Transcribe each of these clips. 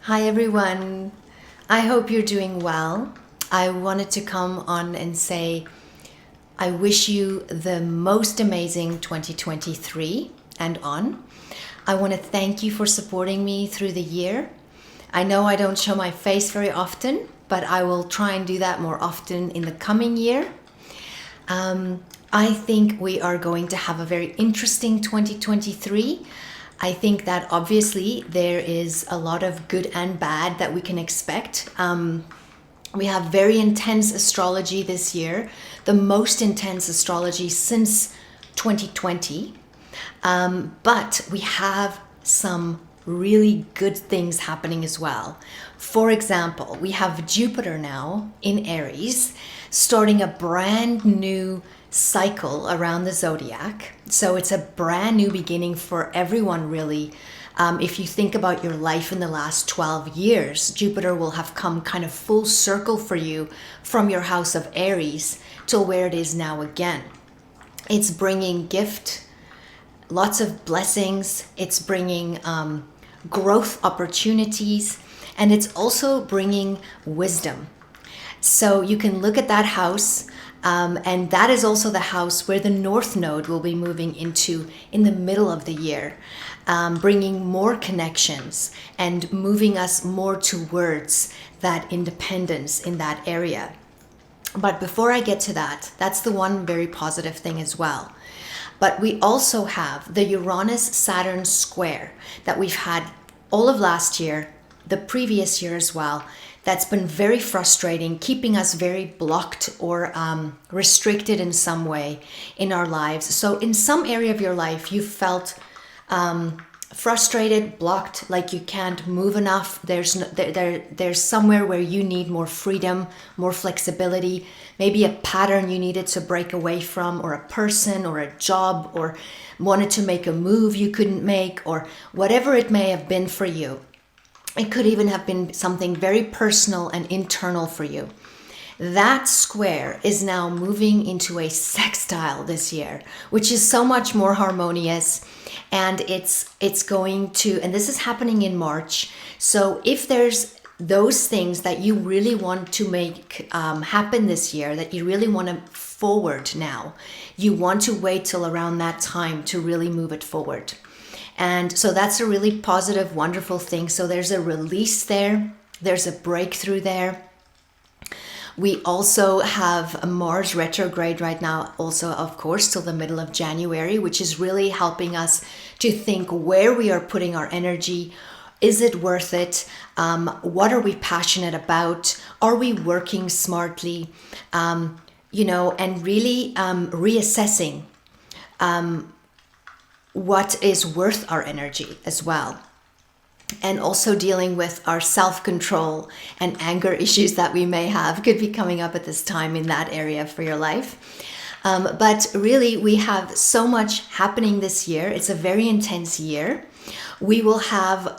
Hi everyone. I hope you're doing well. I wanted to come on and say I wish you the most amazing 2023 and on. I want to thank you for supporting me through the year. I know I don't show my face very often, but I will try and do that more often in the coming year. I think we are going to have a very interesting 2023. I think that obviously there is a lot of good and bad that we can expect. We have very intense astrology this year, the most intense astrology since 2020. But we have some really good things happening as well. For example, we have Jupiter now in Aries, starting a brand new cycle around the zodiac. So it's a brand new beginning for everyone, really. If you think about your life in the last 12 years, Jupiter will have come kind of full circle for you from your house of Aries to where it is now again. It's bringing gift, lots of blessings. It's bringing growth opportunities, and it's also bringing wisdom. So you can look at that house, and that is also the house where the North Node will be moving into in the middle of the year, bringing more connections and moving us more towards that independence in that area. But before I get to that, that's the one very positive thing as well. But we also have the Uranus-Saturn square that we've had all of last year, the previous year as well. That's been very frustrating, keeping us very blocked or restricted in some way in our lives. So in some area of your life, you felt frustrated, blocked, like you can't move enough. There's somewhere where you need more freedom, more flexibility, maybe a pattern you needed to break away from, or a person or a job, or wanted to make a move you couldn't make, or whatever it may have been for you. It could even have been something very personal and internal for you. That square is now moving into a sextile this year, which is so much more harmonious. And it's going to, and this is happening in March. So if there's those things that you really want to make happen this year, that you really want to forward now, you want to wait till around that time to really move it forward. And so that's a really positive, wonderful thing. So there's a release there. There's a breakthrough there. We also have a Mars retrograde right now, also, of course, till the middle of January, which is really helping us to think where we are putting our energy. Is it worth it? What are we passionate about? Are we working smartly? And really reassessing what is worth our energy as well. And also dealing with our self-control and anger issues that we may have could be coming up at this time in that area for your life. But really, we have so much happening this year. It's a very intense year. We will have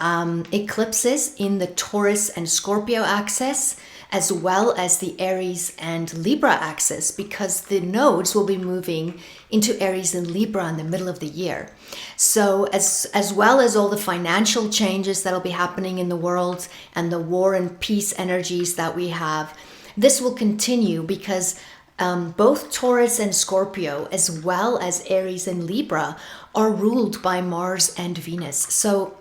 eclipses in the Taurus and Scorpio axis, as well as the Aries and Libra axis, because the nodes will be moving into Aries and Libra in the middle of the year. So as well as all the financial changes that'll be happening in the world and the war and peace energies that we have, this will continue because both Taurus and Scorpio, as well as Aries and Libra, are ruled by Mars and Venus. So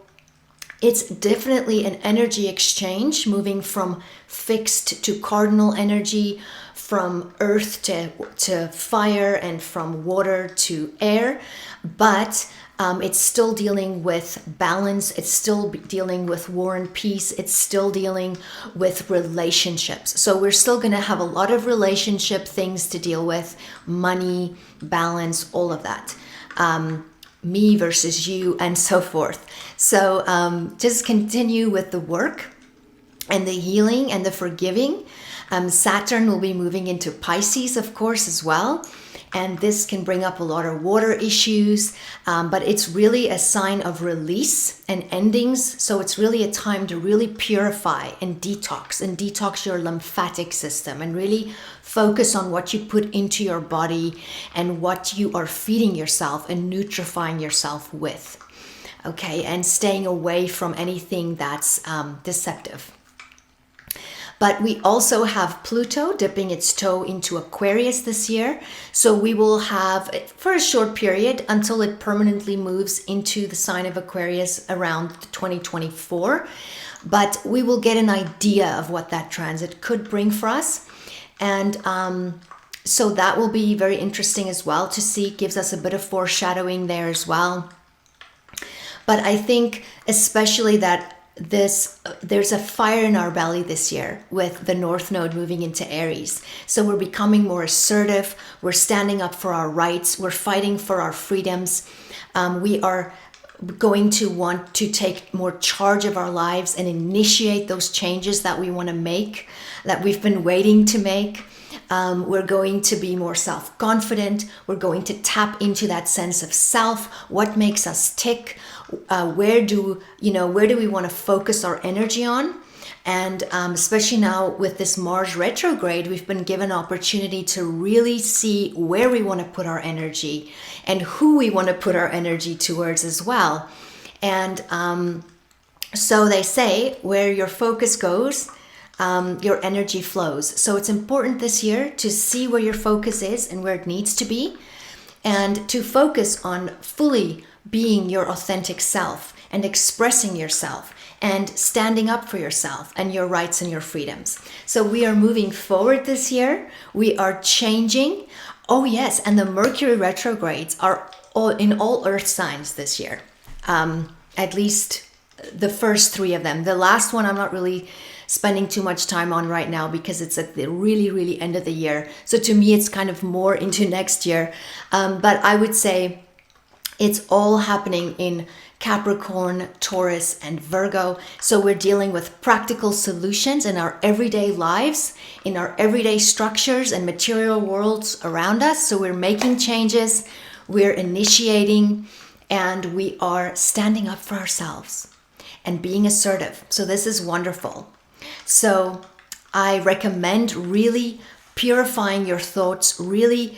it's definitely an energy exchange, moving from fixed to cardinal energy, from earth to fire, and from water to air. But it's still dealing with balance. It's still dealing with war and peace. It's still dealing with relationships. So we're still going to have a lot of relationship things to deal with, money, balance, all of that. Me versus you, and so forth. So just continue with the work and the healing and the forgiving. Saturn will be moving into Pisces, of course, as well. And this can bring up a lot of water issues, but it's really a sign of release and endings. So it's really a time to really purify and detox your lymphatic system, and really focus on what you put into your body and what you are feeding yourself and nutrifying yourself with. okay, and staying away from anything that's deceptive. But we also have Pluto dipping its toe into Aquarius this year. So we will have, for a short period, until it permanently moves into the sign of Aquarius around 2024. But we will get an idea of what that transit could bring for us. And so that will be very interesting as well to see. It gives us a bit of foreshadowing there as well. But I think especially that there's a fire in our belly this year with the North Node moving into Aries. So we're becoming more assertive. We're standing up for our rights. We're fighting for our freedoms. We are going to want to take more charge of our lives and initiate those changes that we want to make, that we've been waiting to make. We're going to be more self-confident. We're going to tap into that sense of self. What makes us tick? Where do we want to focus our energy on? And especially now with this Mars retrograde, we've been given opportunity to really see where we want to put our energy and who we want to put our energy towards as well. And so they say where your focus goes, your energy flows. So it's important this year to see where your focus is and where it needs to be, and to focus on fully being your authentic self and expressing yourself and standing up for yourself and your rights and your freedoms. So we are moving forward this year. We are changing. Oh yes, and the Mercury retrogrades are in all earth signs this year. At least the first 3 of them. The last one I'm not really spending too much time on right now because it's at the really, really end of the year. So to me, it's kind of more into next year. But I would say it's all happening in Capricorn, Taurus, and Virgo. So we're dealing with practical solutions in our everyday lives, in our everyday structures and material worlds around us. So we're making changes, we're initiating, and we are standing up for ourselves and being assertive. So this is wonderful. So I recommend really purifying your thoughts, really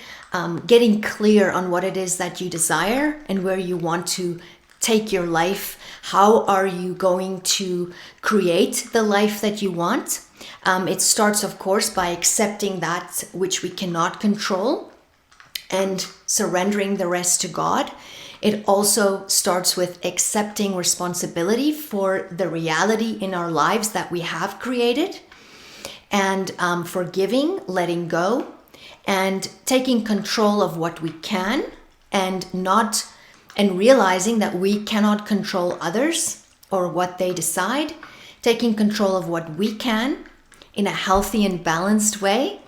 getting clear on what it is that you desire and where you want to take your life. How are you going to create the life that you want? It starts, of course, by accepting that which we cannot control and surrendering the rest to God. It also starts with accepting responsibility for the reality in our lives that we have created, and forgiving, letting go, and taking control of what we can, and realizing that we cannot control others or what they decide, taking control of what we can in a healthy and balanced way,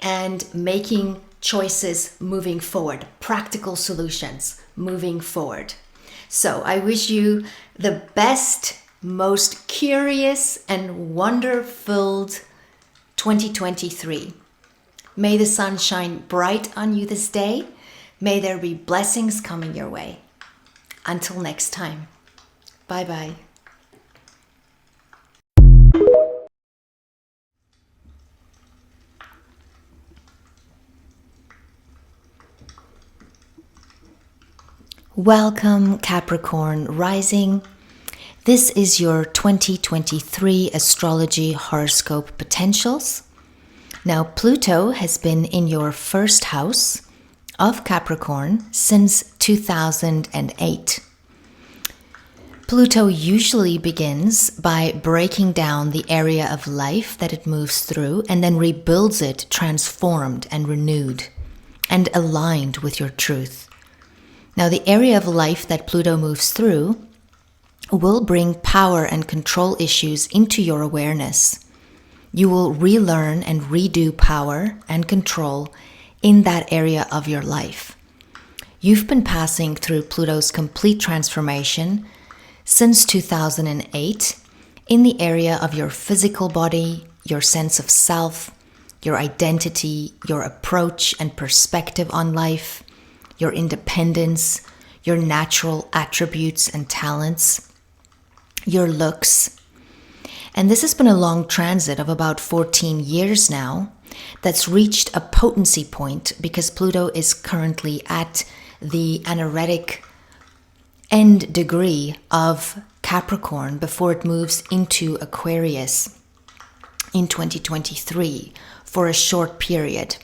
and making choices moving forward, practical solutions moving forward. So I wish you the best, most curious and wonder-filled 2023. May the sun shine bright on you this day. May there be blessings coming your way. Until next time. Bye-bye. Welcome, Capricorn rising. This is your 2023 Astrology Horoscope potentials. Now, Pluto has been in your first house of Capricorn since 2008. Pluto usually begins by breaking down the area of life that it moves through and then rebuilds it transformed and renewed and aligned with your truth. Now, the area of life that Pluto moves through will bring power and control issues into your awareness. You will relearn and redo power and control in that area of your life. You've been passing through Pluto's complete transformation since 2008 in the area of your physical body, your sense of self, your identity, your approach and perspective on life, your independence, your natural attributes and talents, your looks. And this has been a long transit of about 14 years now that's reached a potency point because Pluto is currently at the anaretic end degree of Capricorn before it moves into Aquarius in 2023 for a short period.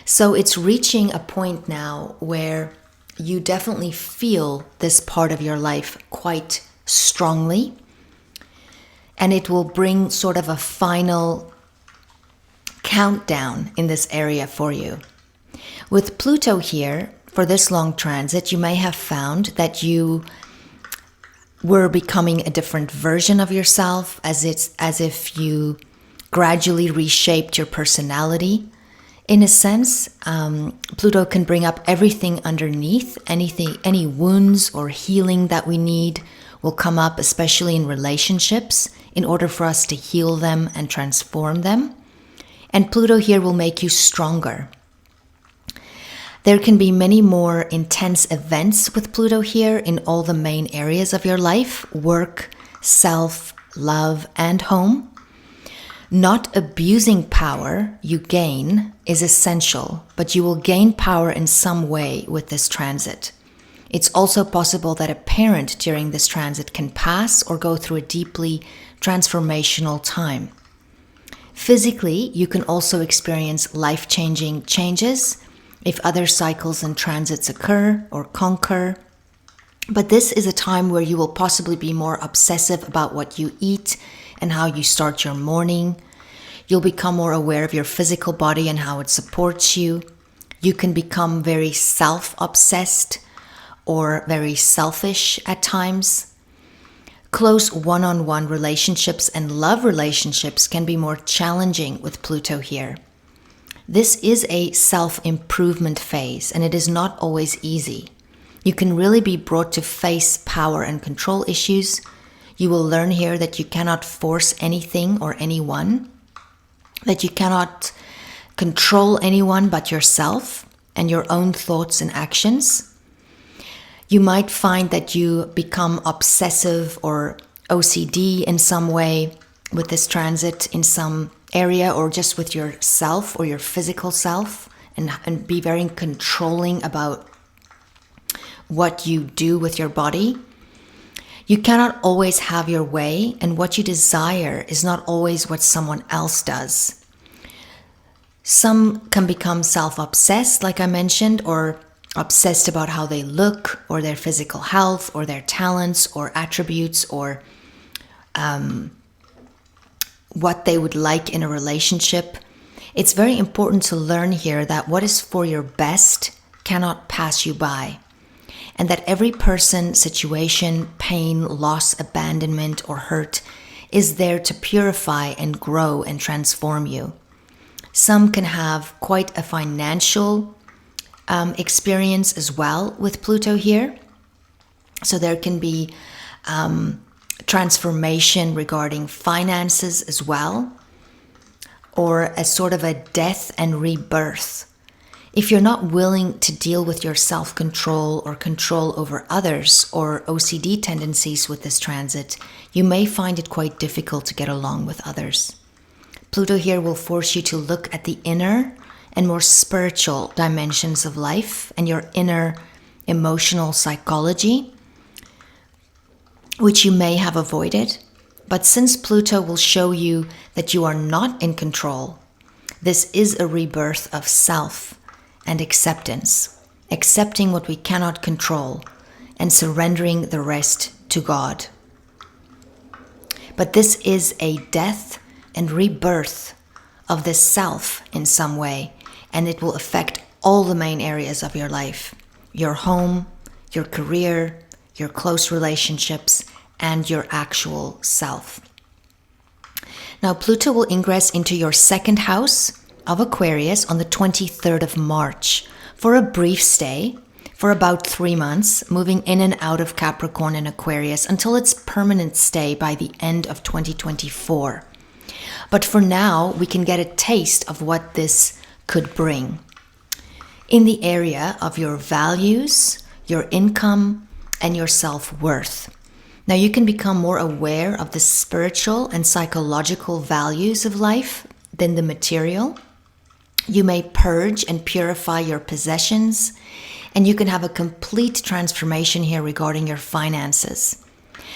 So it's reaching a point now where you definitely feel this part of your life quite strongly, and it will bring sort of a final countdown in this area for you. With Pluto here, for this long transit, you may have found that you were becoming a different version of yourself, as if you gradually reshaped your personality. In a sense, Pluto can bring up everything underneath. Any wounds or healing that we need will come up, especially in relationships, in order for us to heal them and transform them. And Pluto here will make you stronger. There can be many more intense events with Pluto here in all the main areas of your life: work, self, love, and home. Not abusing power you gain is essential, but you will gain power in some way with this transit. It's also possible that a parent during this transit can pass or go through a deeply transformational time. Physically, you can also experience life-changing changes if other cycles and transits occur or concur. But this is a time where you will possibly be more obsessive about what you eat and how you start your morning. You'll become more aware of your physical body and how it supports you. You can become very self-obsessed or very selfish at times. Close one-on-one relationships and love relationships can be more challenging with Pluto here. This is a self-improvement phase, and it is not always easy. You can really be brought to face power and control issues. You will learn here that you cannot force anything or anyone, that you cannot control anyone but yourself and your own thoughts and actions. You might find that you become obsessive or OCD in some way with this transit in some area, or just with yourself or your physical self, and be very controlling about what you do with your body. You cannot always have your way, and what you desire is not always what someone else does. Some can become self-obsessed, like I mentioned, or obsessed about how they look, or their physical health, or their talents, or attributes, or what they would like in a relationship. It's very important to learn here that what is for your best cannot pass you by, and that every person, situation, pain, loss, abandonment, or hurt is there to purify and grow and transform you. Some can have quite a financial experience as well with Pluto here. So there can be transformation regarding finances as well, or a sort of a death and rebirth. If you're not willing to deal with your self-control or control over others or OCD tendencies with this transit, you may find it quite difficult to get along with others. Pluto here will force you to look at the inner and more spiritual dimensions of life and your inner emotional psychology, which you may have avoided. But since Pluto will show you that you are not in control, this is a rebirth of self and acceptance, accepting what we cannot control and surrendering the rest to God. But this is a death and rebirth of the self in some way, and it will affect all the main areas of your life: your home, your career, your close relationships, and your actual self. Now, Pluto will ingress into your second house of Aquarius on the 23rd of March for a brief stay for about 3 months, moving in and out of Capricorn and Aquarius until its permanent stay by the end of 2024. But for now, we can get a taste of what this could bring in the area of your values, your income, and your self-worth. Now, you can become more aware of the spiritual and psychological values of life than the material. You may purge and purify your possessions, and you can have a complete transformation here regarding your finances.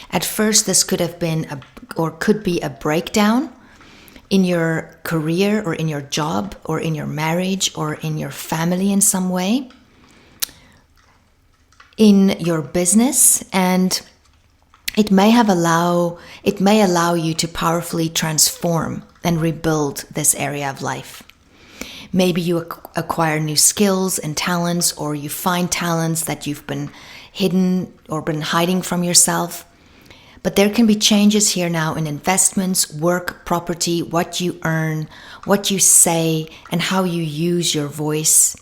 At first, this could have been could be a breakdown in your career or in your job or in your marriage or in your family in some way, in your business, and it may allow you to powerfully transform and rebuild this area of life. Maybe you acquire new skills and talents, or you find talents that you've been hidden or been hiding from yourself. But there can be changes here now in investments, work, property, what you earn, what you say, and how you use your voice.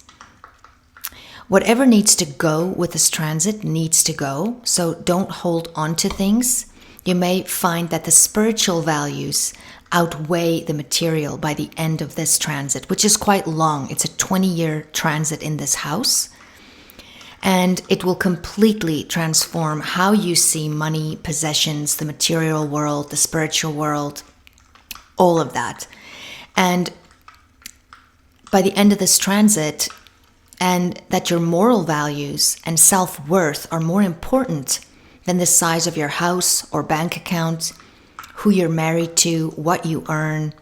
Whatever needs to go with this transit needs to go, so don't hold on to things. You may find that the spiritual values outweigh the material by the end of this transit, which is quite long. It's a 20-year transit in this house. And it will completely transform how you see money, possessions, the material world, the spiritual world, all of that. And by the end of this transit, and that your moral values and self-worth are more important than the size of your house or bank account, who you're married to, what you earn.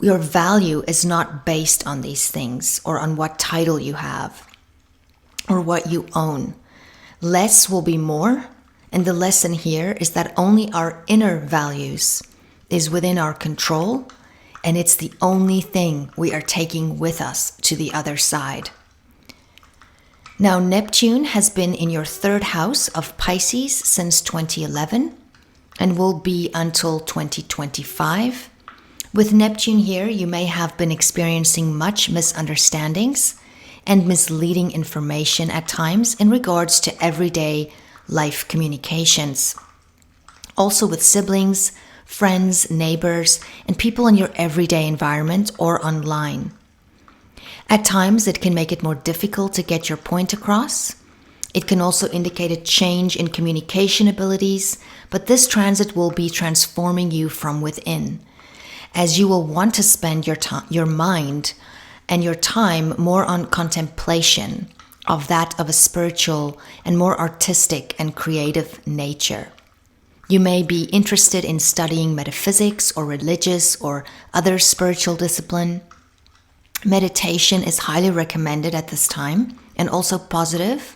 Your value is not based on these things or on what title you have or what you own. Less will be more, and the lesson here is that only our inner values is within our control, and it's the only thing we are taking with us to the other side. Now, Neptune has been in your third house of Pisces since 2011 and will be until 2025. With Neptune here, you may have been experiencing much misunderstandings and misleading information at times in regards to everyday life communications. Also with siblings, friends, neighbors, and people in your everyday environment or online. At times, it can make it more difficult to get your point across. It can also indicate a change in communication abilities, but this transit will be transforming you from within, as you will want to spend your mind and your time more on contemplation of that of a spiritual and more artistic and creative nature. You may be interested in studying metaphysics or religious or other spiritual discipline. Meditation is highly recommended at this time, and also positive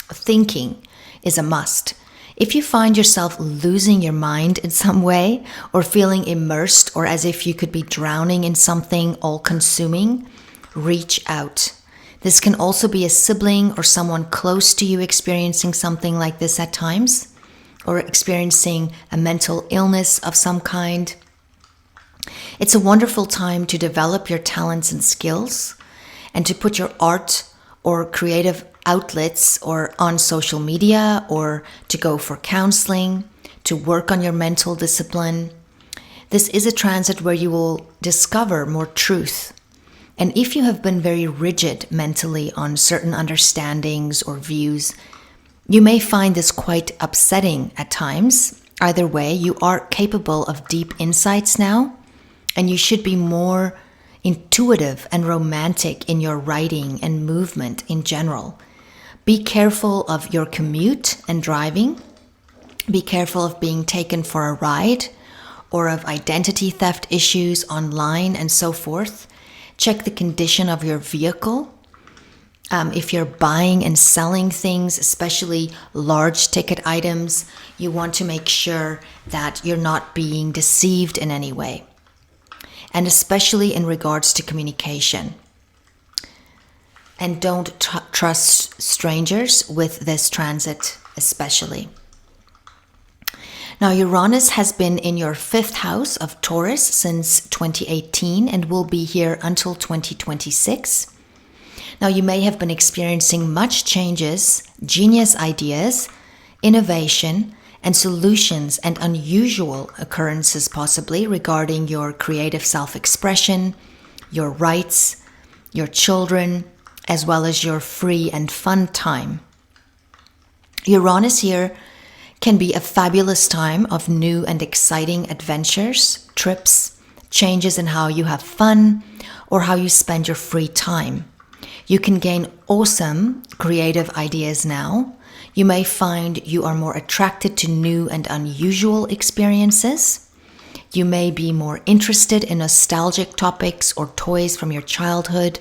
thinking is a must. If you find yourself losing your mind in some way or feeling immersed or as if you could be drowning in something all-consuming, reach out. This can also be a sibling or someone close to you experiencing something like this at times, or experiencing a mental illness of some kind. It's a wonderful time to develop your talents and skills and to put your art or creative outlets or on social media, or to go for counseling, to work on your mental discipline. This is a transit where you will discover more truth. And if you have been very rigid mentally on certain understandings or views, you may find this quite upsetting at times. Either way, you are capable of deep insights now, and you should be more intuitive and romantic in your writing and movement in general. Be careful of your commute and driving. Be careful of being taken for a ride or of identity theft issues online and so forth. Check the condition of your vehicle. If you're buying and selling things, especially large ticket items, you want to make sure that you're not being deceived in any way. And especially in regards to communication. And don't trust strangers with this transit especially. Now, Uranus has been in your fifth house of Taurus since 2018 and will be here until 2026. Now, you may have been experiencing much changes, genius ideas, innovation, and solutions and unusual occurrences possibly regarding your creative self-expression, your rights, your children, as well as your free and fun time. Uranus here can be a fabulous time of new and exciting adventures, trips, changes in how you have fun or how you spend your free time. You can gain awesome creative ideas now. You may find you are more attracted to new and unusual experiences. You may be more interested in nostalgic topics or toys from your childhood,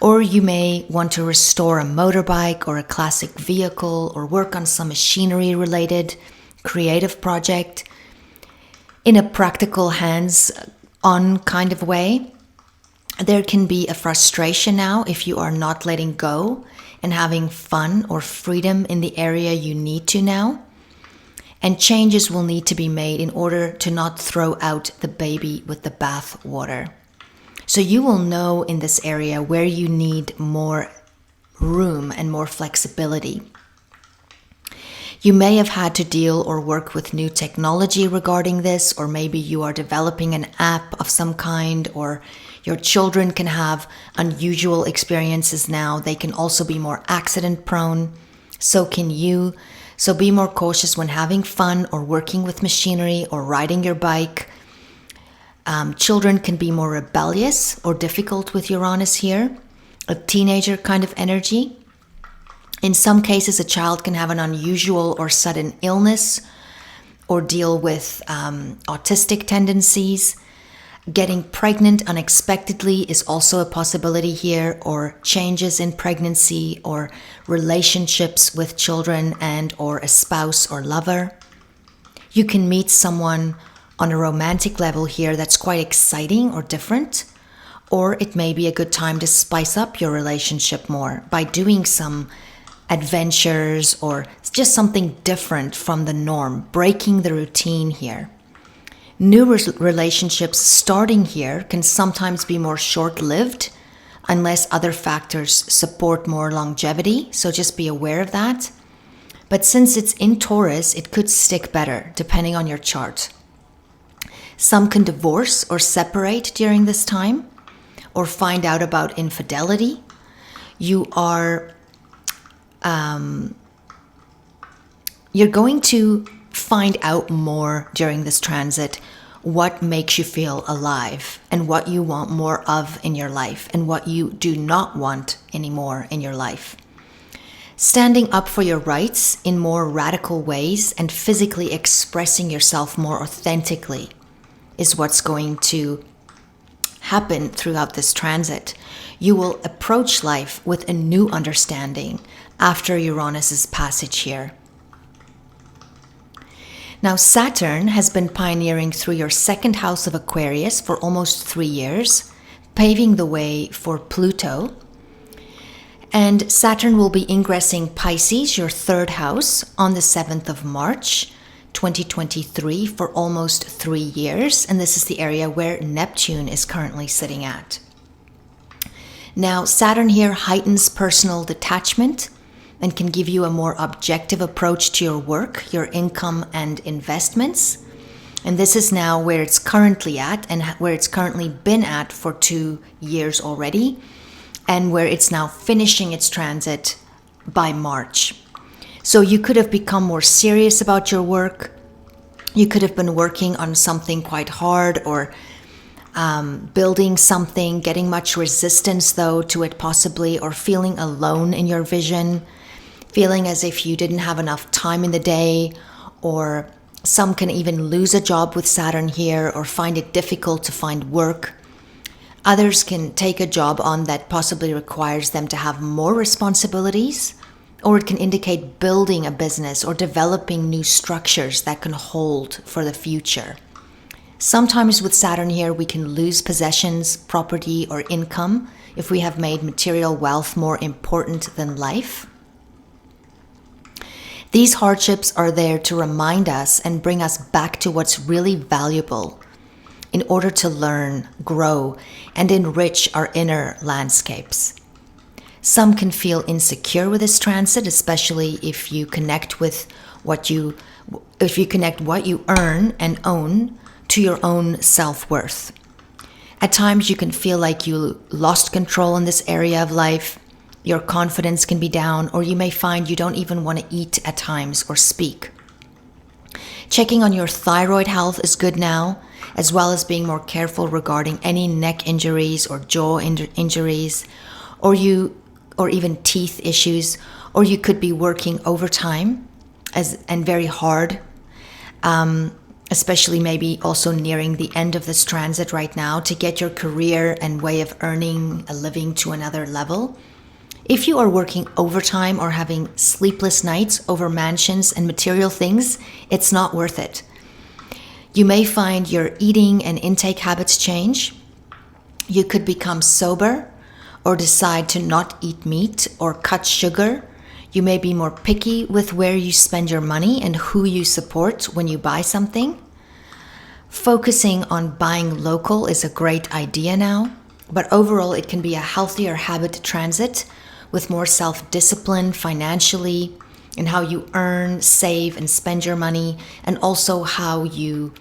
or you may want to restore a motorbike or a classic vehicle or work on some machinery-related creative project in a practical hands-on kind of way. There can be a frustration now if you are not letting go and having fun or freedom in the area you need to now. And changes will need to be made in order to not throw out the baby with the bath water. So you will know in this area where you need more room and more flexibility. You may have had to deal or work with new technology regarding this, or maybe you are developing an app of some kind, or your children can have unusual experiences now. They can also be more accident prone. So can you. So be more cautious when having fun or working with machinery or riding your bike. Children can be more rebellious or difficult with Uranus here, a teenager kind of energy. In some cases, a child can have an unusual or sudden illness or deal with autistic tendencies. Getting pregnant unexpectedly is also a possibility here, or changes in pregnancy or relationships with children and or a spouse or lover. You can meet someone on a romantic level here that's quite exciting or different, or it may be a good time to spice up your relationship more by doing some adventures or just something different from the norm, breaking the routine here. New relationships starting here can sometimes be more short-lived unless other factors support more longevity, so just be aware of that. But since it's in Taurus, it could stick better depending on your chart. Some can divorce or separate during this time or find out about infidelity. You're going to find out more during this transit what makes you feel alive and what you want more of in your life and what you do not want anymore in your life. Standing up for your rights in more radical ways and physically expressing yourself more authentically is what's going to happen throughout this transit. You will approach life with a new understanding after Uranus's passage here. Now, Saturn has been pioneering through your second house of Aquarius for almost 3 years, paving the way for Pluto. And Saturn will be ingressing Pisces, your third house, on the 7th of March, 2023 for almost 3 years. And this is the area where Neptune is currently sitting at. Now, Saturn here heightens personal detachment and can give you a more objective approach to your work, your income, and investments. And this is now where it's currently at and where it's currently been at for 2 years already, and where it's now finishing its transit by March. So you could have become more serious about your work. You could have been working on something quite hard or building something, getting much resistance though to it possibly, or feeling alone in your vision, feeling as if you didn't have enough time in the day, or some can even lose a job with Saturn here or find it difficult to find work. Others can take a job on that possibly requires them to have more responsibilities, or it can indicate building a business or developing new structures that can hold for the future. Sometimes with Saturn here, we can lose possessions, property, or income if we have made material wealth more important than life. These hardships are there to remind us and bring us back to what's really valuable in order to learn, grow, and enrich our inner landscapes. Some can feel insecure with this transit, especially if you connect what you earn and own to your own self-worth. At times you can feel like you lost control in this area of life. Your confidence can be down, or you may find you don't even want to eat at times or speak. Checking on your thyroid health is good now, as well as being more careful regarding any neck injuries or jaw injuries, or you or even teeth issues, or you could be working overtime and very hard, especially maybe also nearing the end of this transit right now to get your career and way of earning a living to another level. If you are working overtime or having sleepless nights over mansions and material things, it's not worth it. You may find your eating and intake habits change. You could become sober or decide to not eat meat or cut sugar. You may be more picky with where you spend your money and who you support when you buy something. Focusing on buying local is a great idea now, but overall it can be a healthier habit transit with more self-discipline financially in how you earn, save, and spend your money, and also how you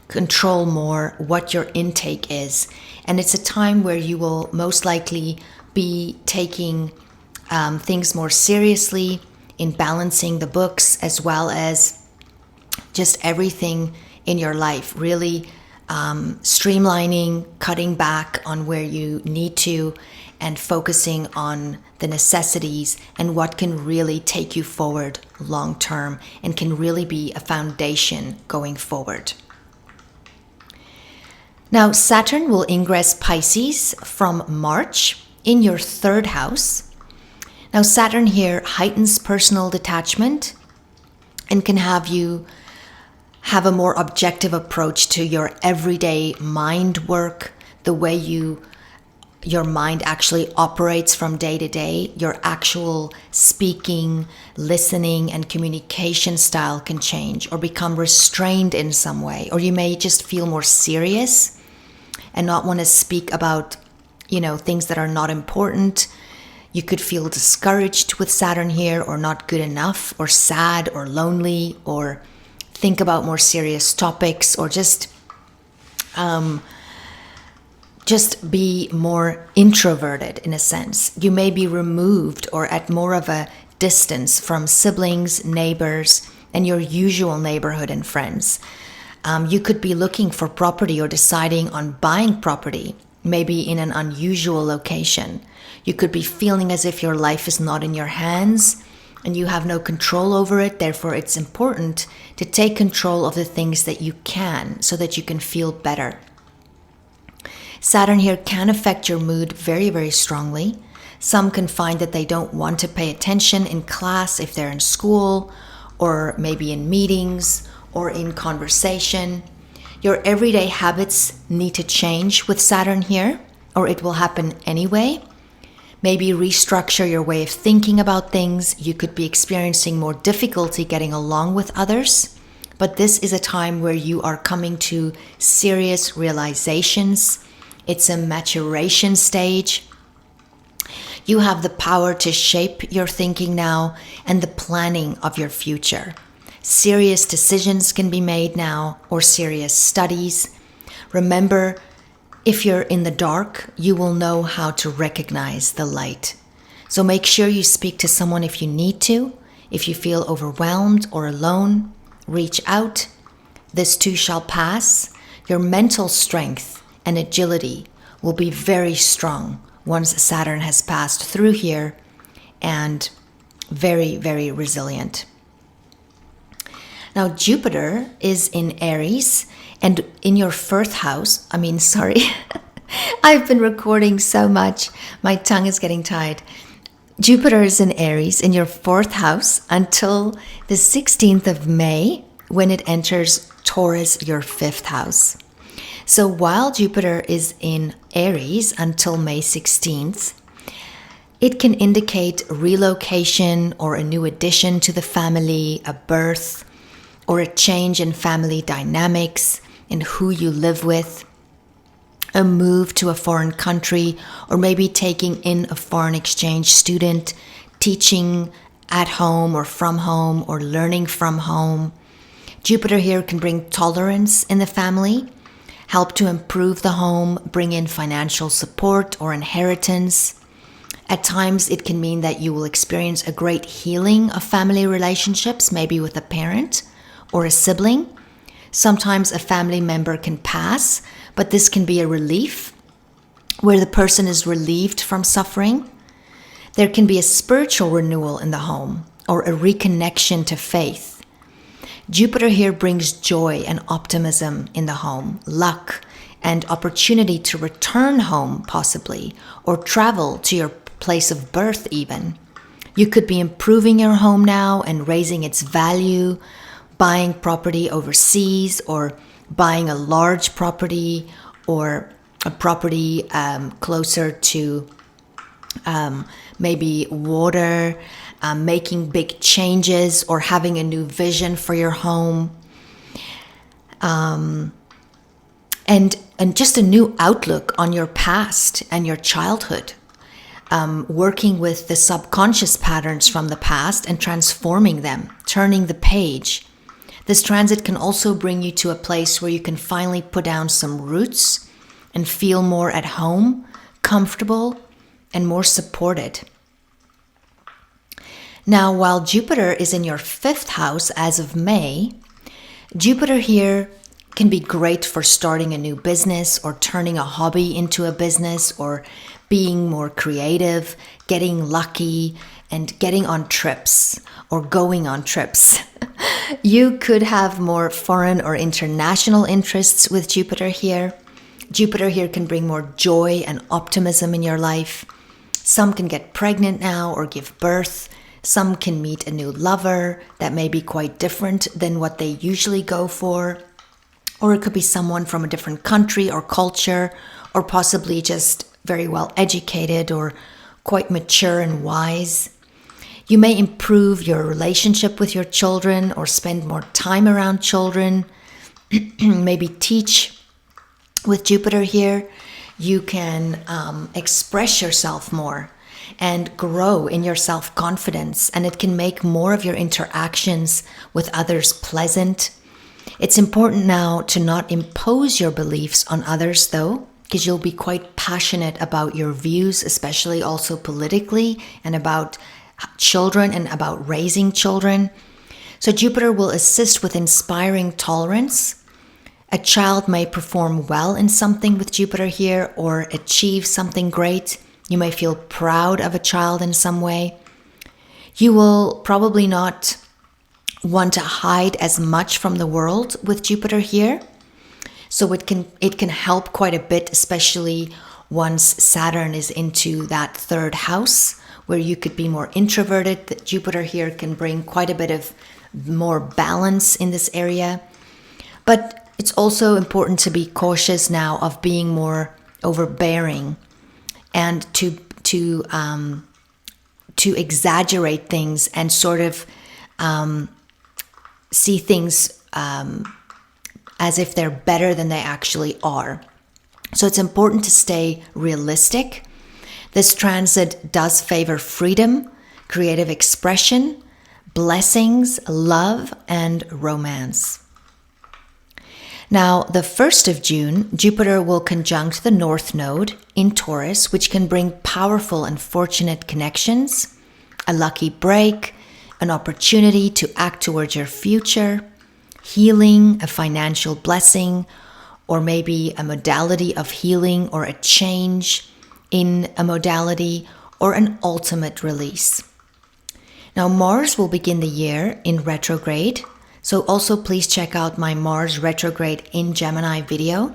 control more what your intake is. And it's a time where you will most likely be taking things more seriously in balancing the books as well as just everything in your life, really streamlining, cutting back on where you need to, and focusing on the necessities and what can really take you forward long term and can really be a foundation going forward. Now, Saturn will ingress Pisces from March in your third house. Now, Saturn here heightens personal detachment and can have you have a more objective approach to your everyday mind work, the way your mind actually operates from day to day. Your actual speaking, listening, and communication style can change or become restrained in some way, or you may just feel more serious and not want to speak about, things that are not important. You could feel discouraged with Saturn here, or not good enough, or sad, or lonely, or think about more serious topics, or just be more introverted in a sense. You may be removed or at more of a distance from siblings, neighbors, and your usual neighborhood and friends. You could be looking for property or deciding on buying property, maybe in an unusual location. You could be feeling as if your life is not in your hands and you have no control over it. Therefore, it's important to take control of the things that you can so that you can feel better. Saturn here can affect your mood very, very strongly. Some can find that they don't want to pay attention in class if they're in school, or maybe in meetings, or in conversation. Your everyday habits need to change with Saturn here, or it will happen anyway. Maybe restructure your way of thinking about things. You could be experiencing more difficulty getting along with others, but this is a time where you are coming to serious realizations. It's a maturation stage. You have the power to shape your thinking now and the planning of your future. Serious decisions can be made now, or serious studies. Remember, if you're in the dark, you will know how to recognize the light. So make sure you speak to someone if you need to. If you feel overwhelmed or alone, reach out. This too shall pass. Your mental strength and agility will be very strong once Saturn has passed through here, and very, very resilient. Now, Jupiter is in Aries and in your fourth house. I've been recording so much. My tongue is getting tied. Jupiter is in Aries in your fourth house until the 16th of May when it enters Taurus, your fifth house. So while Jupiter is in Aries until May 16th, it can indicate relocation or a new addition to the family, a birth, or a change in family dynamics and who you live with, a move to a foreign country, or maybe taking in a foreign exchange student, teaching at home or from home, or learning from home. Jupiter here can bring tolerance in the family, help to improve the home, bring in financial support or inheritance. At times, it can mean that you will experience a great healing of family relationships, maybe with a parent or a sibling. Sometimes a family member can pass, but this can be a relief where the person is relieved from suffering. There can be a spiritual renewal in the home or a reconnection to faith. Jupiter here brings joy and optimism in the home, luck, and opportunity to return home possibly, or travel to your place of birth even. You could be improving your home now and raising its value, buying property overseas, or buying a large property, or a property closer to maybe water, making big changes, or having a new vision for your home. And just a new outlook on your past and your childhood. Working with the subconscious patterns from the past and transforming them, turning the page. This transit can also bring you to a place where you can finally put down some roots and feel more at home, comfortable, and more supported. Now, while Jupiter is in your 5th house as of May, Jupiter here can be great for starting a new business or turning a hobby into a business or being more creative, getting lucky, and getting on trips or going on trips. You could have more foreign or international interests with Jupiter here. Jupiter here can bring more joy and optimism in your life. Some can get pregnant now or give birth. Some can meet a new lover that may be quite different than what they usually go for. Or it could be someone from a different country or culture, or possibly just very well educated or quite mature and wise. You may improve your relationship with your children or spend more time around children. Maybe teach with Jupiter here. You can express yourself more and grow in your self-confidence, and it can make more of your interactions with others pleasant. It's important now to not impose your beliefs on others though, because you'll be quite passionate about your views, especially also politically, and about children and about raising children. So Jupiter will assist with inspiring tolerance. A child may perform well in something with Jupiter here or achieve something great. You may feel proud of a child in some way. You will probably not want to hide as much from the world with Jupiter here. So it can help quite a bit, especially once Saturn is into that 3rd house, where you could be more introverted. That Jupiter here can bring quite a bit of more balance in this area. But it's also important to be cautious now of being more overbearing and to exaggerate things and sort of see things as if they're better than they actually are. So it's important to stay realistic. This transit does favor freedom, creative expression, blessings, love, and romance. Now, the 1st of June, Jupiter will conjunct the North Node in Taurus, which can bring powerful and fortunate connections, a lucky break, an opportunity to act towards your future, healing, a financial blessing, or maybe a modality of healing or a change in a modality or an ultimate release. Now, Mars will begin the year in retrograde. So also please check out my Mars retrograde in Gemini video.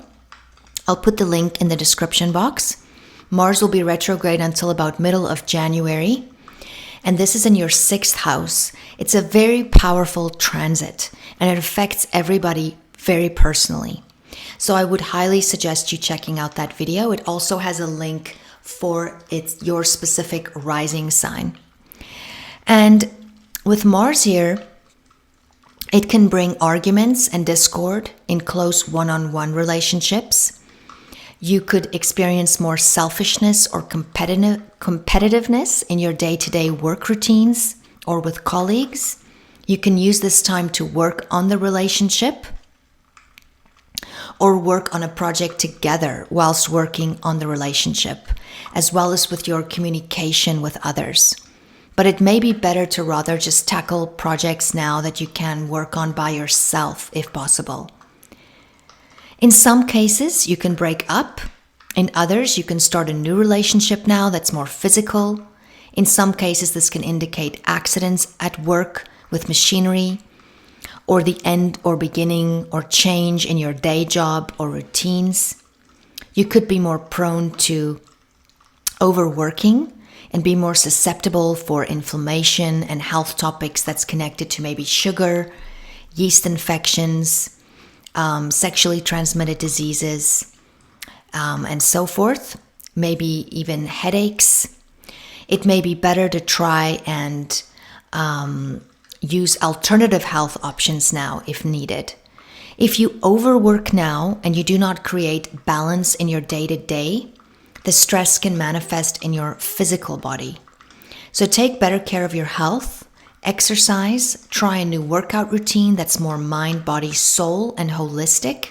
I'll put the link in the description box. Mars will be retrograde until about middle of January. And this is in your 6th house. It's a very powerful transit and it affects everybody very personally. So I would highly suggest you checking out that video. It also has a link for your specific rising sign. And with Mars here, it can bring arguments and discord in close one-on-one relationships. You could experience more selfishness or competitiveness in your day-to-day work routines or with colleagues. You can use this time to work on the relationship or work on a project together whilst working on the relationship, as well as with your communication with others. But it may be better to rather just tackle projects now that you can work on by yourself if possible. In some cases, you can break up. In others, you can start a new relationship now that's more physical. In some cases, this can indicate accidents at work with machinery, or the end or beginning or change in your day job or routines. You could be more prone to overworking and be more susceptible for inflammation and health topics that's connected to maybe sugar, yeast infections, sexually transmitted diseases, and so forth. Maybe even headaches. It may be better to try and use alternative health options now if needed. If you overwork now and you do not create balance in your day-to-day, the stress can manifest in your physical body. So take better care of your health, exercise, try a new workout routine that's more mind, body, soul, and holistic,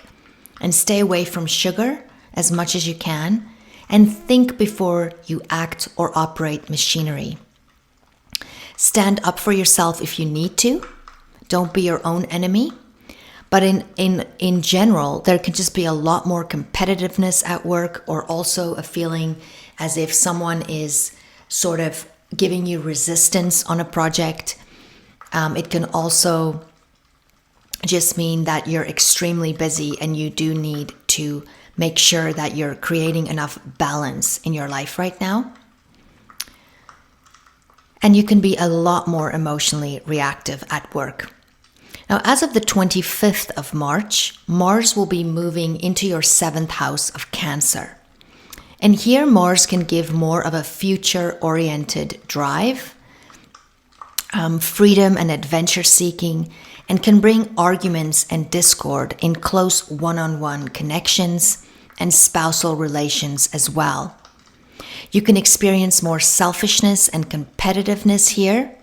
and stay away from sugar as much as you can, and think before you act or operate machinery. Stand up for yourself if you need to. Don't be your own enemy. But in general, there can just be a lot more competitiveness at work, or also a feeling as if someone is sort of giving you resistance on a project. It can also just mean that you're extremely busy and you do need to make sure that you're creating enough balance in your life right now. And you can be a lot more emotionally reactive at work. Now, as of the 25th of March, Mars will be moving into your 7th house of Cancer. And here Mars can give more of a future-oriented drive, freedom and adventure seeking, and can bring arguments and discord in close one-on-one connections and spousal relations as well. You can experience more selfishness and competitiveness here.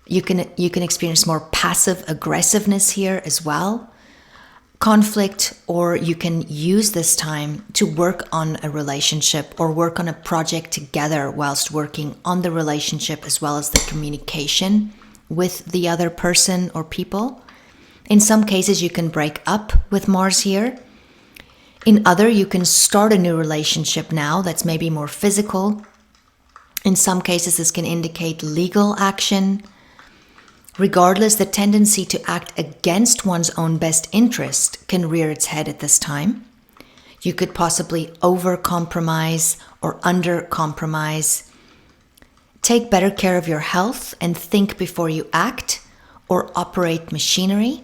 You can experience more passive aggressiveness here as well. Conflict, or you can use this time to work on a relationship or work on a project together whilst working on the relationship as well as the communication with the other person or people. In some cases, you can break up with Mars here. In other, you can start a new relationship now that's maybe more physical. In some cases, this can indicate legal action. Regardless, the tendency to act against one's own best interest can rear its head at this time. You could possibly over-compromise or under-compromise. Take better care of your health and think before you act or operate machinery.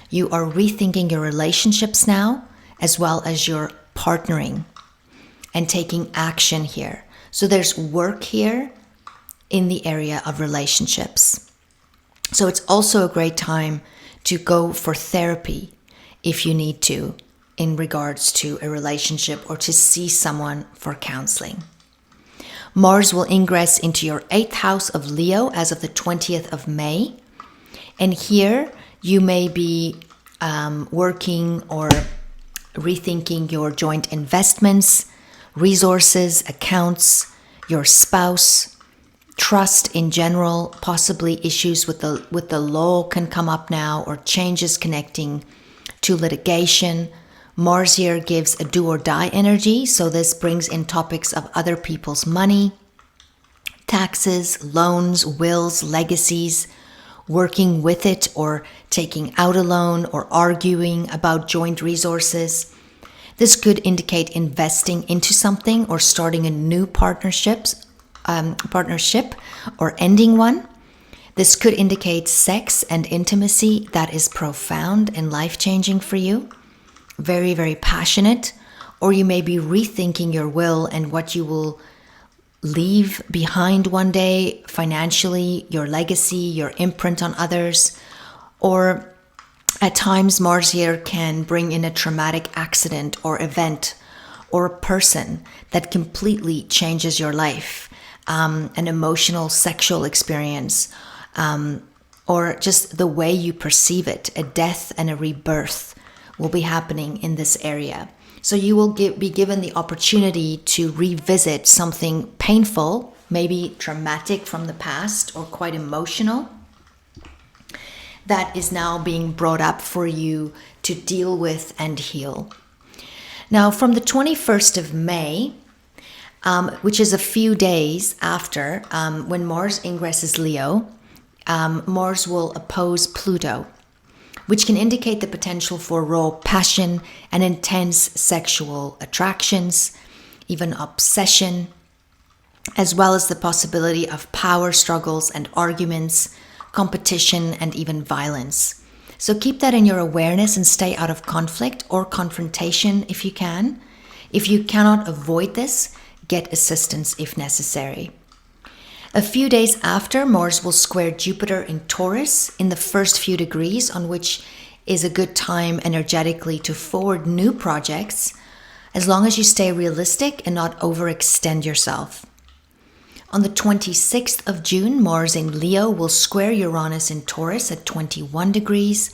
You are rethinking your relationships now, as well as your partnering and taking action here. So there's work here in the area of relationships. So it's also a great time to go for therapy if you need to in regards to a relationship, or to see someone for counseling. Mars will ingress into your 8th house of Leo as of the 20th of May. And here you may be working or rethinking your joint investments, resources, accounts, your spouse, trust in general. Possibly issues with the law can come up now, or changes connecting to litigation. Mars here gives a do or die energy, so this brings in topics of other people's money, taxes, loans, wills, legacies, working with it or taking out a loan, or arguing about joint resources. This could indicate investing into something or starting a new partnership or ending one. This could indicate sex and intimacy that is profound and life-changing for you. Very, very passionate. Or you may be rethinking your will and what you will leave behind one day financially, your legacy, your imprint on others. Or at times, Mars here can bring in a traumatic accident or event or a person that completely changes your life. An emotional, sexual experience, or just the way you perceive it. A death and a rebirth will be happening in this area. So you will be given the opportunity to revisit something painful, maybe traumatic from the past or quite emotional, that is now being brought up for you to deal with and heal. Now, from the 21st of May, which is a few days after when Mars ingresses Leo. Mars will oppose Pluto, which can indicate the potential for raw passion and intense sexual attractions, even obsession, as well as the possibility of power struggles and arguments, competition, and even violence. So keep that in your awareness and stay out of conflict or confrontation if you can. If you cannot avoid this, get assistance if necessary. A few days after, Mars will square Jupiter in Taurus in the first few degrees, on which is a good time energetically to forward new projects, as long as you stay realistic and not overextend yourself. On the 26th of June, Mars in Leo will square Uranus in Taurus at 21 degrees,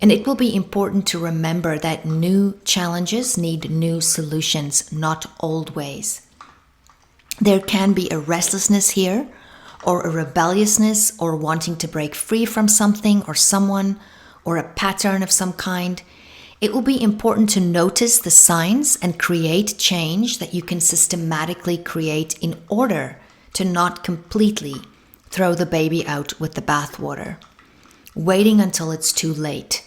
and it will be important to remember that new challenges need new solutions, not old ways. There can be a restlessness here, or a rebelliousness, or wanting to break free from something or someone, or a pattern of some kind. It will be important to notice the signs and create change that you can systematically create in order to not completely throw the baby out with the bathwater, waiting until it's too late.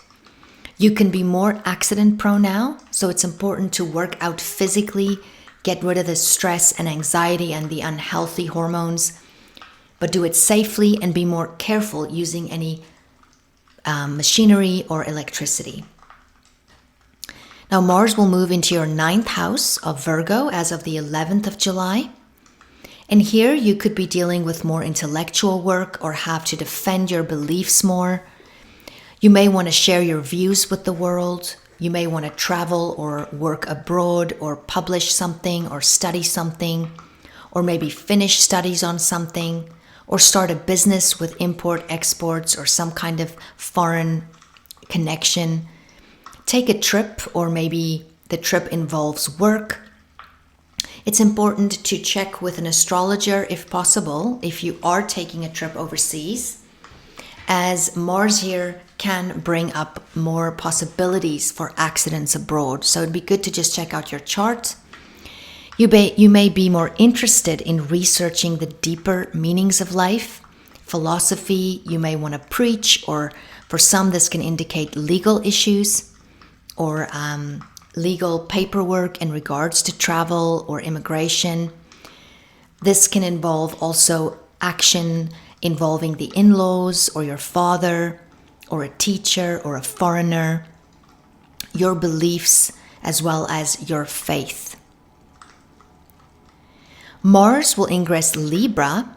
You can be more accident prone now, so it's important to work out physically, get rid of the stress and anxiety and the unhealthy hormones, but do it safely and be more careful using any machinery or electricity. Now Mars will move into your 9th house of Virgo as of the 11th of July. And here you could be dealing with more intellectual work or have to defend your beliefs more. You may want to share your views with the world. You may want to travel or work abroad or publish something or study something, or maybe finish studies on something, or start a business with import exports or some kind of foreign connection. Take a trip, or maybe the trip involves work. It's important to check with an astrologer if possible, if you are taking a trip overseas, as Mars here can bring up more possibilities for accidents abroad. So it'd be good to just check out your chart. You may be more interested in researching the deeper meanings of life, philosophy. You may want to preach, or for some this can indicate legal issues or legal paperwork in regards to travel or immigration. This can involve also action involving the in-laws or your father or a teacher or a foreigner, your beliefs as well as your faith. Mars will ingress Libra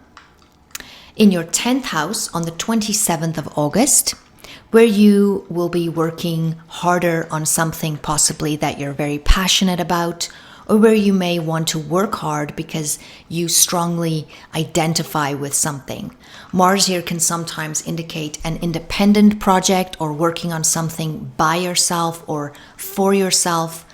in your 10th house on the 27th of August, where you will be working harder on something possibly that you're very passionate about, or where you may want to work hard because you strongly identify with something. Mars here can sometimes indicate an independent project or working on something by yourself or for yourself.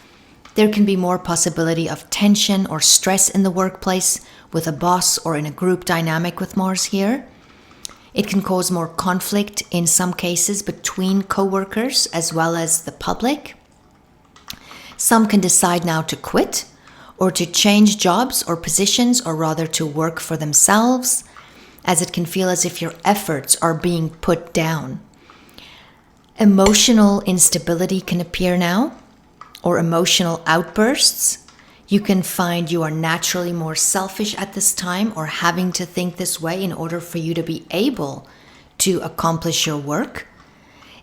There can be more possibility of tension or stress in the workplace with a boss or in a group dynamic with Mars here. It can cause more conflict in some cases between co-workers as well as the public. Some can decide now to quit or to change jobs or positions, or rather to work for themselves, as it can feel as if your efforts are being put down. Emotional instability can appear now, or emotional outbursts. You can find you are naturally more selfish at this time, or having to think this way in order for you to be able to accomplish your work.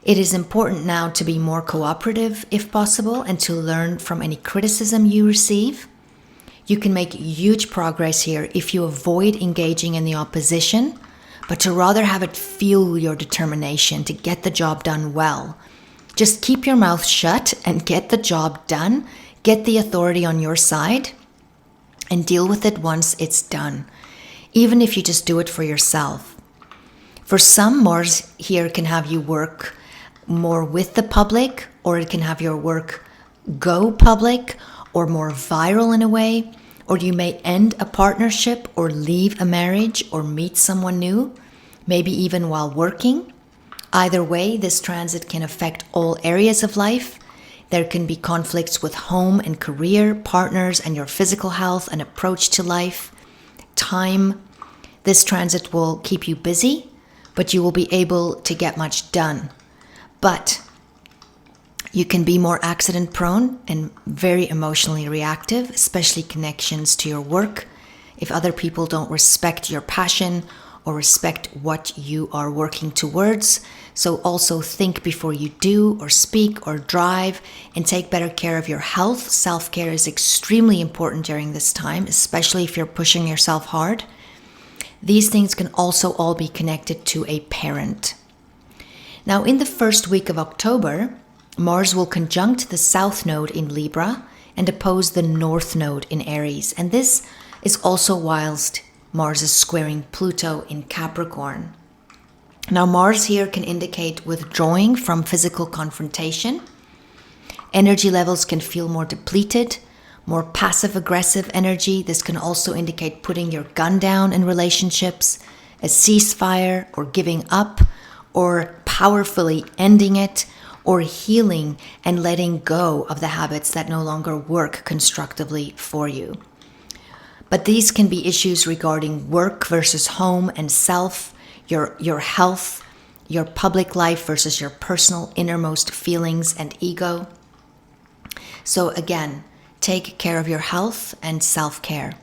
It is important now to be more cooperative if possible and to learn from any criticism you receive. You can make huge progress here if you avoid engaging in the opposition, but to rather have it fuel your determination to get the job done well. Just keep your mouth shut and get the job done. Get the authority on your side and deal with it once it's done, even if you just do it for yourself. For some, Mars here can have you work more with the public, or it can have your work go public or more viral in a way, or you may end a partnership or leave a marriage or meet someone new, maybe even while working. Either way, this transit can affect all areas of life. There can be conflicts with home and career, partners, and your physical health and approach to life. Time. This transit will keep you busy, but you will be able to get much done. But you can be more accident prone and very emotionally reactive, especially connections to your work. If other people don't respect your passion or respect what you are working towards. So also think before you do or speak or drive, and take better care of your health. Self-care is extremely important during this time, especially if you're pushing yourself hard. These things can also all be connected to a parent. Now, in the first week of October, Mars will conjunct the South Node in Libra and oppose the North Node in Aries. And this is also whilst Mars is squaring Pluto in Capricorn. Now, Mars here can indicate withdrawing from physical confrontation. Energy levels can feel more depleted, more passive-aggressive energy. This can also indicate putting your gun down in relationships, a ceasefire or giving up, or powerfully ending it, or healing and letting go of the habits that no longer work constructively for you. But these can be issues regarding work versus home and self, your health, your public life versus your personal innermost feelings and ego. So again, take care of your health and self-care.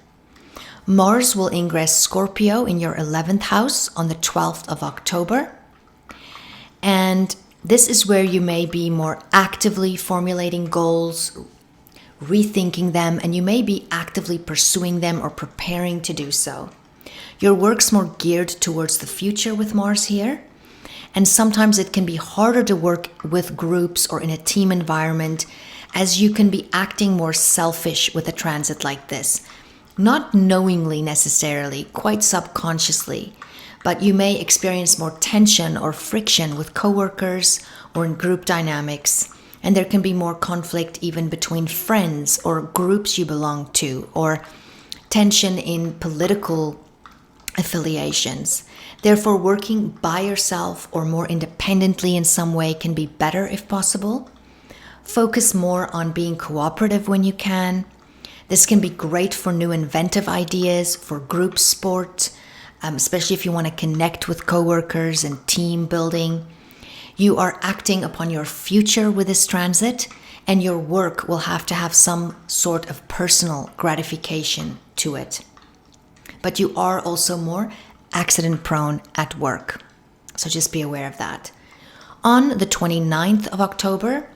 Mars will ingress Scorpio in your 11th house on the 12th of October. And this is where you may be more actively formulating goals, rethinking them, and you may be actively pursuing them or preparing to do so. Your work's more geared towards the future with Mars here. And sometimes it can be harder to work with groups or in a team environment, as you can be acting more selfish with a transit like this. Not knowingly necessarily, quite subconsciously, but you may experience more tension or friction with coworkers or in group dynamics. And there can be more conflict even between friends or groups you belong to, or tension in political affiliations. Therefore, working by yourself or more independently in some way can be better if possible. Focus more on being cooperative when you can. This can be great for new inventive ideas, for group sport, especially if you want to connect with coworkers and team building. You are acting upon your future with this transit, and your work will have to have some sort of personal gratification to it. But you are also more accident prone at work. So just be aware of that. On the 29th of October,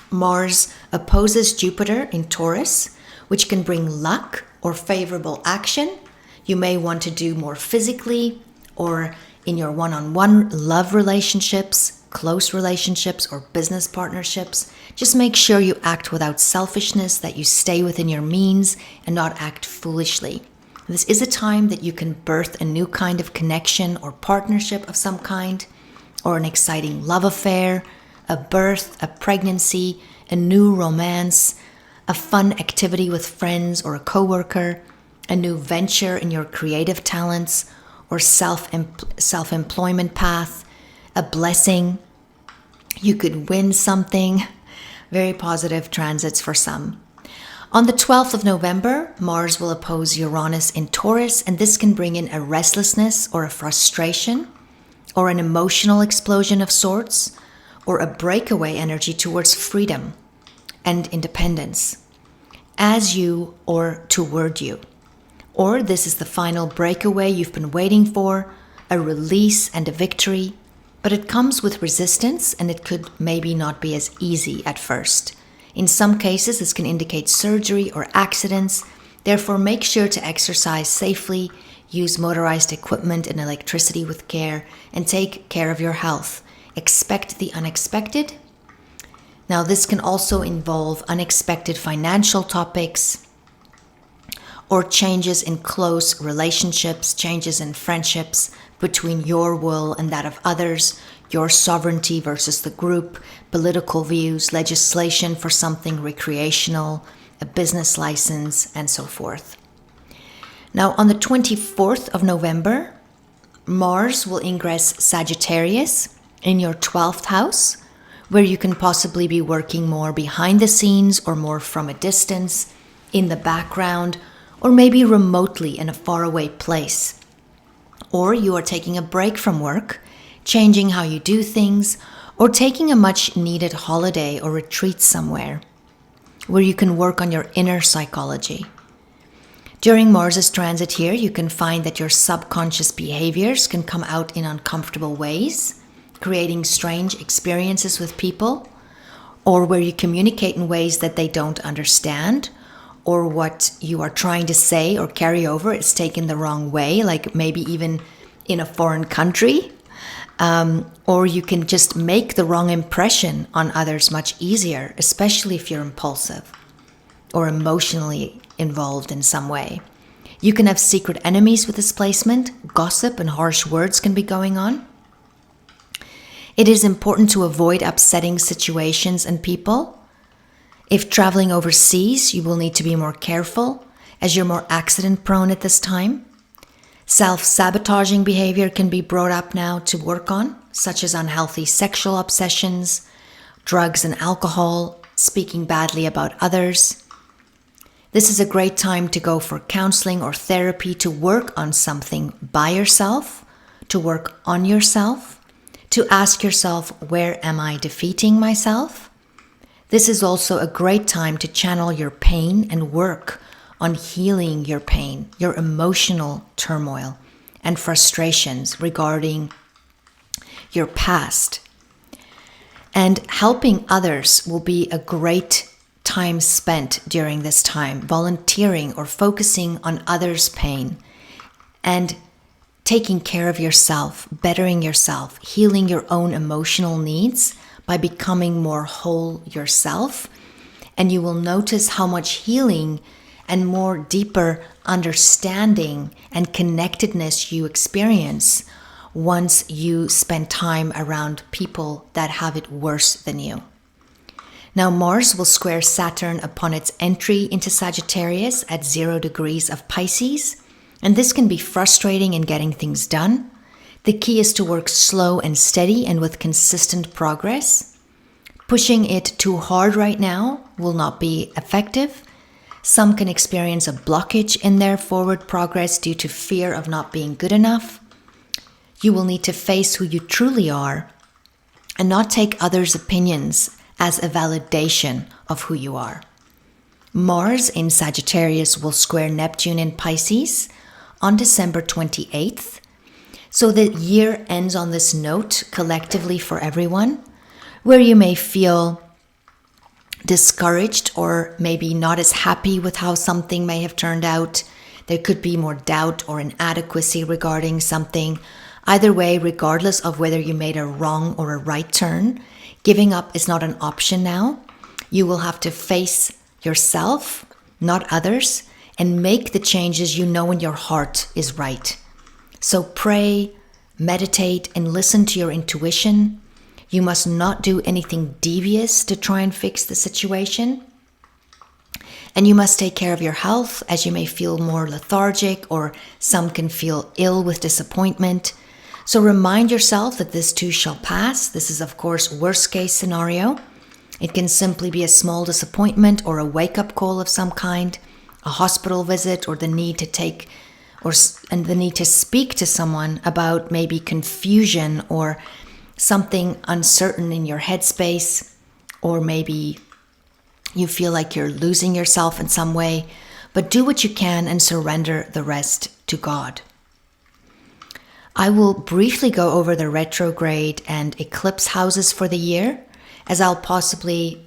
Mars opposes Jupiter in Taurus, which can bring luck or favorable action. You may want to do more physically or in your one-on-one love relationships, close relationships, or business partnerships. Just make sure you act without selfishness, that you stay within your means and not act foolishly. This is a time that you can birth a new kind of connection or partnership of some kind, or an exciting love affair, a birth, a pregnancy, a new romance, a fun activity with friends or a coworker, a new venture in your creative talents or self-employment path, a blessing. You could win something. Very positive transits for some. On the 12th of November, Mars will oppose Uranus in Taurus, and this can bring in a restlessness or a frustration or an emotional explosion of sorts, or a breakaway energy towards freedom and independence, as you or toward you. Or this is the final breakaway you've been waiting for, a release and a victory, but it comes with resistance, and it could maybe not be as easy at first. In some cases, this can indicate surgery or accidents. Therefore, make sure to exercise safely, use motorized equipment and electricity with care, and take care of your health. Expect the unexpected. Now, this can also involve unexpected financial topics or changes in close relationships, changes in friendships between your will and that of others, your sovereignty versus the group, political views, legislation for something recreational, a business license, and so forth. Now, on the 24th of November, Mars will ingress Sagittarius in your 12th house, where you can possibly be working more behind the scenes or more from a distance, in the background, or maybe remotely in a faraway place. Or you are taking a break from work, changing how you do things, or taking a much needed holiday or retreat somewhere, where you can work on your inner psychology. During Mars's transit here, you can find that your subconscious behaviors can come out in uncomfortable ways, creating strange experiences with people, or where you communicate in ways that they don't understand, or what you are trying to say or carry over is taken the wrong way, like maybe even in a foreign country. Or you can just make the wrong impression on others much easier, especially if you're impulsive or emotionally involved in some way. You can have secret enemies with this placement. Gossip and harsh words can be going on. It is important to avoid upsetting situations and people. If traveling overseas, you will need to be more careful as you're more accident prone at this time. Self-sabotaging behavior can be brought up now to work on, such as unhealthy sexual obsessions, drugs and alcohol, speaking badly about others. This is a great time to go for counseling or therapy to work on something by yourself, to work on yourself, to ask yourself, where am I defeating myself? This is also a great time to channel your pain and work on healing your pain, your emotional turmoil and frustrations regarding your past. And helping others will be a great time spent during this time, volunteering or focusing on others' pain and taking care of yourself, bettering yourself, healing your own emotional needs by becoming more whole yourself. And you will notice how much healing and more deeper understanding and connectedness you experience once you spend time around people that have it worse than you. Now, Mars will square Saturn upon its entry into Sagittarius at 0 degrees of Pisces, and this can be frustrating in getting things done. The key is to work slow and steady and with consistent progress. Pushing it too hard right now will not be effective. Some can experience a blockage in their forward progress due to fear of not being good enough. You will need to face who you truly are and not take others' opinions as a validation of who you are. Mars in Sagittarius will square Neptune in Pisces on December 28th. So the year ends on this note collectively for everyone, where you may feel discouraged or maybe not as happy with how something may have turned out. There could be more doubt or inadequacy regarding something. Either way, regardless of whether you made a wrong or a right turn, giving up is not an option now. You will have to face yourself, not others, and make the changes you know in your heart is right. So pray, meditate, and listen to your intuition. You must not do anything devious to try and fix the situation. And you must take care of your health, as you may feel more lethargic, or some can feel ill with disappointment. So remind yourself that this too shall pass. This is, of course, worst case scenario. It can simply be a small disappointment or a wake-up call of some kind, a hospital visit, or the need to speak to someone about maybe confusion or something uncertain in your headspace, or maybe you feel like you're losing yourself in some way. But do what you can and surrender the rest to God. I will briefly go over the retrograde and eclipse houses for the year, as I'll possibly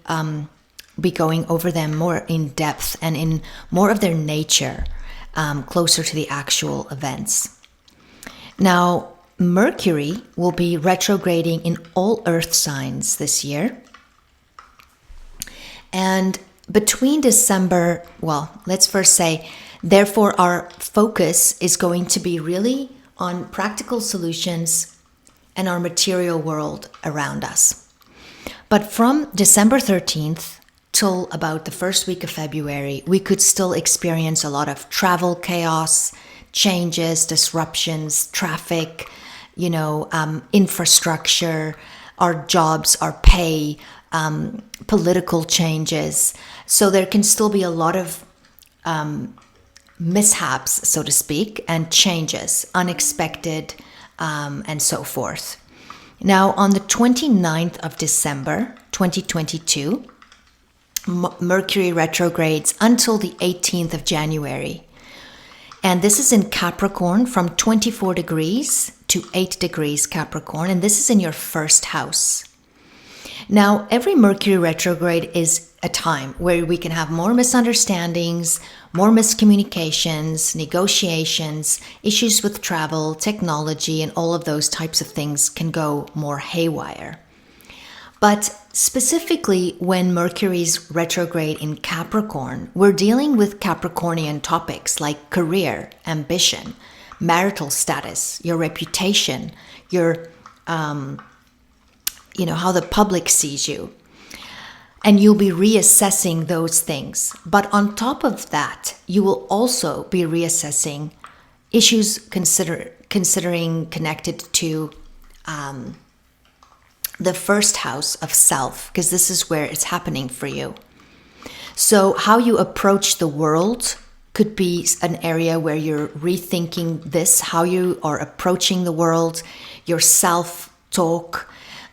be going over them more in depth and in more of their nature, closer to the actual events. Now, Mercury will be retrograding in all Earth signs this year. And between December, let's first say, therefore, our focus is going to be really on practical solutions and our material world around us. But from December 13th till about the first week of February, we could still experience a lot of travel chaos, changes, disruptions, traffic, infrastructure, our jobs, our pay, political changes. So there can still be a lot of mishaps, so to speak, and changes, unexpected, and so forth. Now, on the 29th of December, 2022, Mercury retrogrades until the 18th of January. And this is in Capricorn from 24 degrees to 8 degrees Capricorn. And this is in your first house. Now, every Mercury retrograde is a time where we can have more misunderstandings, more miscommunications, negotiations, issues with travel, technology, and all of those types of things can go more haywire. But specifically when Mercury's retrograde in Capricorn, we're dealing with Capricornian topics like career, ambition, marital status, your reputation, your, how the public sees you. And you'll be reassessing those things. But on top of that, you will also be reassessing issues considering connected to the first house of self, because this is where it's happening for you. So how you approach the world could be an area where you're rethinking this, how you are approaching the world, your self-talk,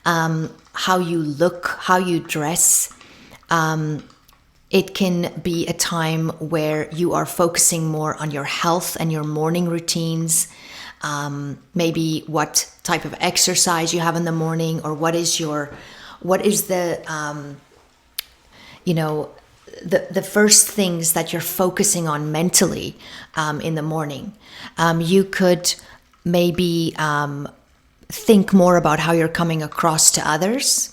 how you look, how you dress. It can be a time where you are focusing more on your health and your morning routines. Maybe what type of exercise you have in the morning, or what is the first things that you're focusing on mentally in the morning. You could maybe think more about how you're coming across to others.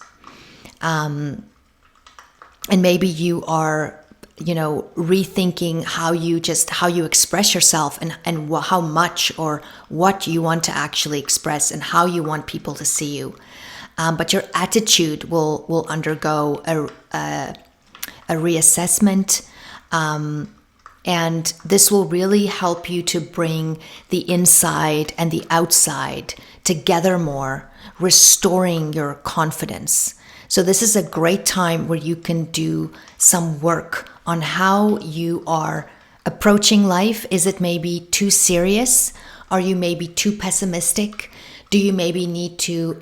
And maybe you are rethinking how you express yourself and how much or what you want to actually express and how you want people to see you. But your attitude will undergo a reassessment. And this will really help you to bring the inside and the outside together more, restoring your confidence. So this is a great time where you can do some work on how you are approaching life. Is it maybe too serious? Are you maybe too pessimistic? Do you maybe need to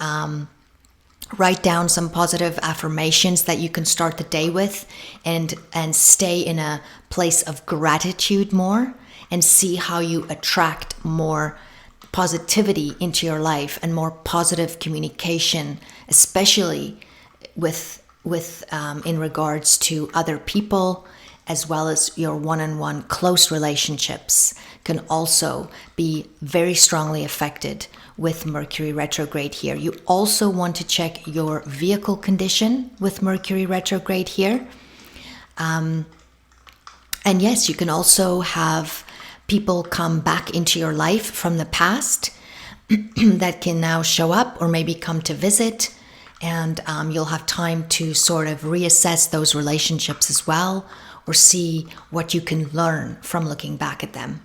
write down some positive affirmations that you can start the day with and stay in a place of gratitude more, and see how you attract more positivity into your life and more positive communication, especially with in regards to other people, as well as your one-on-one close relationships can also be very strongly affected with Mercury retrograde here. You also want to check your vehicle condition with Mercury retrograde here. And yes, you can also have people come back into your life from the past that can now show up or maybe come to visit. And you'll have time to sort of reassess those relationships as well, or see what you can learn from looking back at them.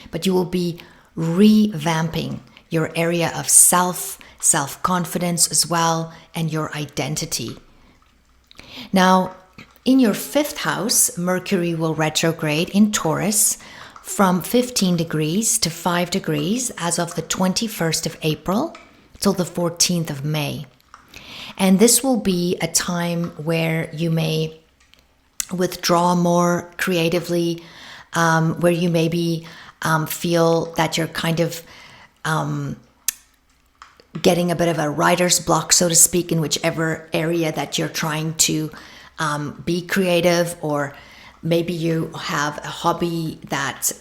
But you will be revamping your area of self-confidence as well, and your identity. Now, in your fifth house, Mercury will retrograde in Taurus from 15 degrees to 5 degrees as of the 21st of April till the 14th of May. And this will be a time where you may withdraw more creatively, where you maybe feel that you're kind of getting a bit of a writer's block, so to speak, in whichever area that you're trying to be creative, or maybe you have a hobby that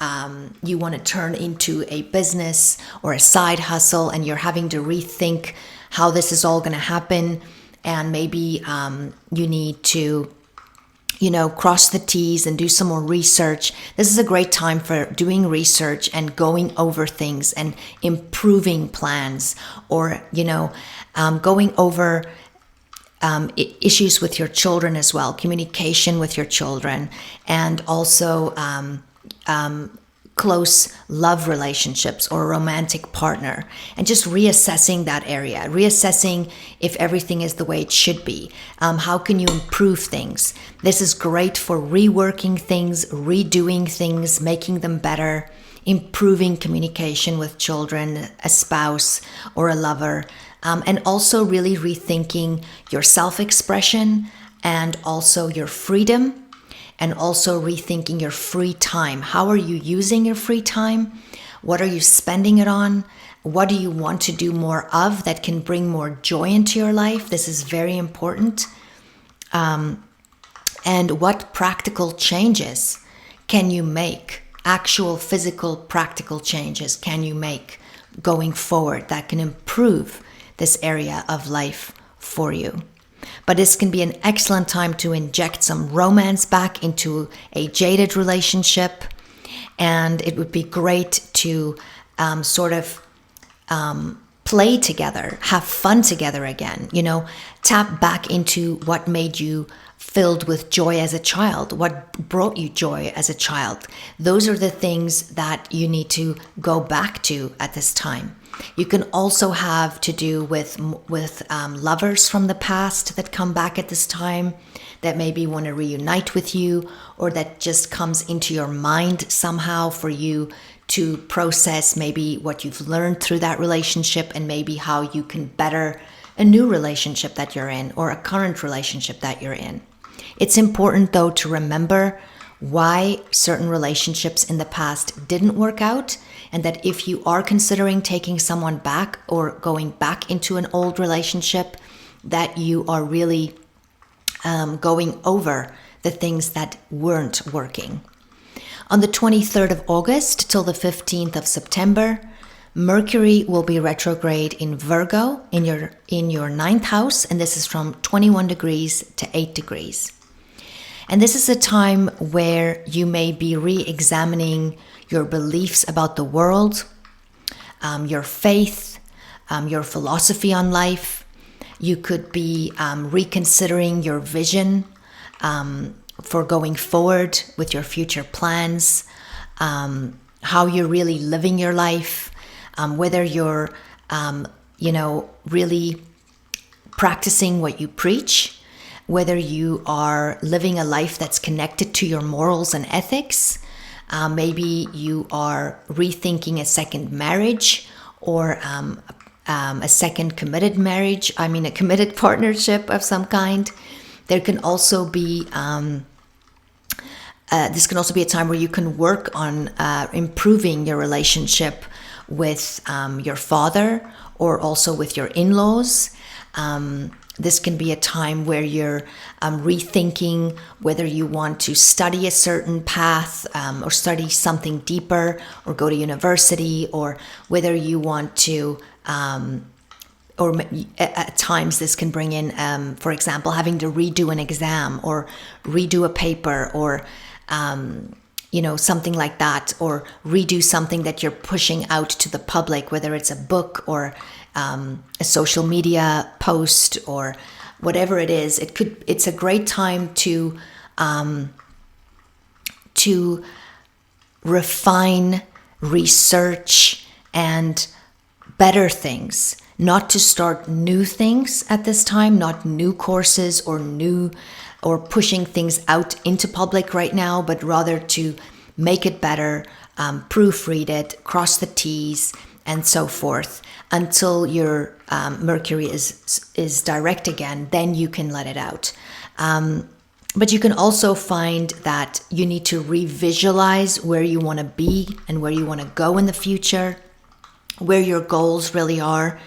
you want to turn into a business or a side hustle, and you're having to rethink how this is all going to happen. And maybe you need to cross the T's and do some more research. This is a great time for doing research and going over things and improving plans, or, going over issues with your children as well, communication with your children, and also close love relationships or a romantic partner, and just reassessing that area, reassessing if everything is the way it should be. How can you improve things? This is great for reworking things, redoing things, making them better, improving communication with children, a spouse, or a lover, and also really rethinking your self-expression and also your freedom, and also rethinking your free time. How are you using your free time? What are you spending it on? What do you want to do more of that can bring more joy into your life? This is very important. And what practical changes can you make? Actual physical practical changes can you make going forward that can improve this area of life for you? But this can be an excellent time to inject some romance back into a jaded relationship. And it would be great to play together, have fun together again, tap back into what made you filled with joy as a child, what brought you joy as a child. Those are the things that you need to go back to at this time. You can also have to do with lovers from the past that come back at this time, that maybe want to reunite with you, or that just comes into your mind somehow for you to process maybe what you've learned through that relationship, and maybe how you can better a new relationship that you're in or a current relationship that you're in. It's important though to remember why certain relationships in the past didn't work out, and that if you are considering taking someone back or going back into an old relationship, that you are really going over the things that weren't working. On the 23rd of August till the 15th of September, Mercury will be retrograde in Virgo in your ninth house, and this is from 21 degrees to 8 degrees. And this is a time where you may be re-examining your beliefs about the world, your faith, your philosophy on life. You could be reconsidering your vision for going forward with your future plans, how you're really living your life, whether you're, really practicing what you preach, whether you are living a life that's connected to your morals and ethics. Maybe you are rethinking a second marriage, or a second committed marriage. A committed partnership of some kind. There can also be, this can also be a time where you can work on improving your relationship with your father, or also with your in-laws. This can be a time where you're rethinking whether you want to study a certain path, or study something deeper, or go to university, or whether you want to, or at times this can bring in, for example, having to redo an exam or redo a paper, or something like that, or redo something that you're pushing out to the public, whether it's a book or a social media post or whatever it is. It's a great time to refine, research, and better things. Not to start new things at this time, not new courses or pushing things out into public right now, but rather to make it better, proofread it, cross the T's, and so forth, until your Mercury is direct again. Then you can let it out. But you can also find that you need to revisualize where you want to be and where you want to go in the future, where your goals really are.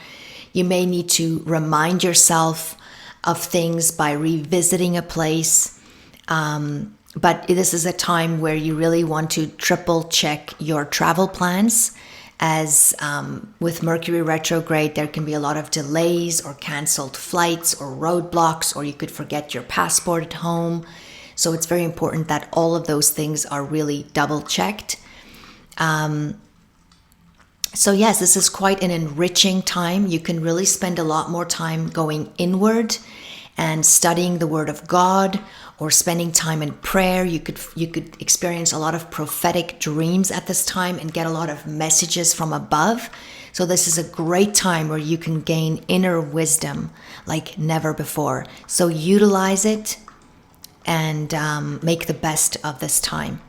You may need to remind yourself of things by revisiting a place. But this is a time where you really want to triple check your travel plans, as with Mercury retrograde, there can be a lot of delays or canceled flights or roadblocks, or you could forget your passport at home. So it's very important that all of those things are really double checked. So yes, this is quite an enriching time. You can really spend a lot more time going inward and studying the Word of God or spending time in prayer. You could experience a lot of prophetic dreams at this time and get a lot of messages from above. So this is a great time where you can gain inner wisdom like never before. So utilize it and make the best of this time.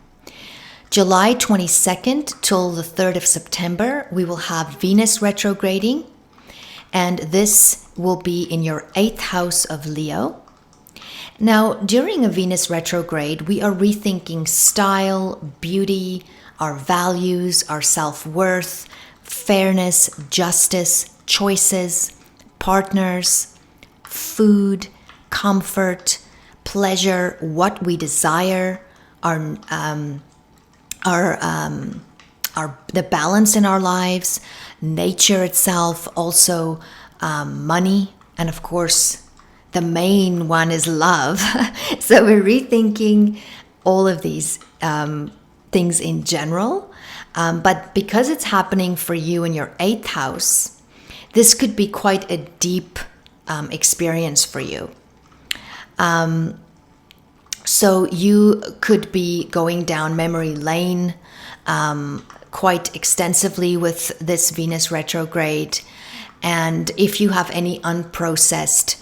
July 22nd till the 3rd of September, we will have Venus retrograding, and this will be in your 8th house of Leo. Now, during a Venus retrograde, we are rethinking style, beauty, our values, our self-worth, fairness, justice, choices, partners, food, comfort, pleasure, what we desire, the balance in our lives, nature itself, also money, and of course the main one is love. So we're rethinking all of these things in general, but because it's happening for you in your 8th house, this could be quite a deep experience for you. So you could be going down memory lane quite extensively with this Venus retrograde. And if you have any unprocessed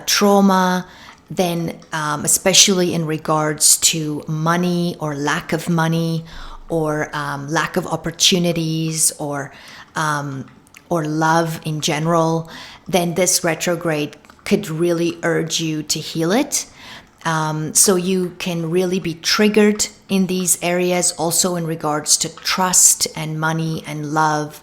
trauma, then especially in regards to money or lack of money or lack of opportunities or love in general, then this retrograde could really urge you to heal it. So you can really be triggered in these areas, also in regards to trust and money and love.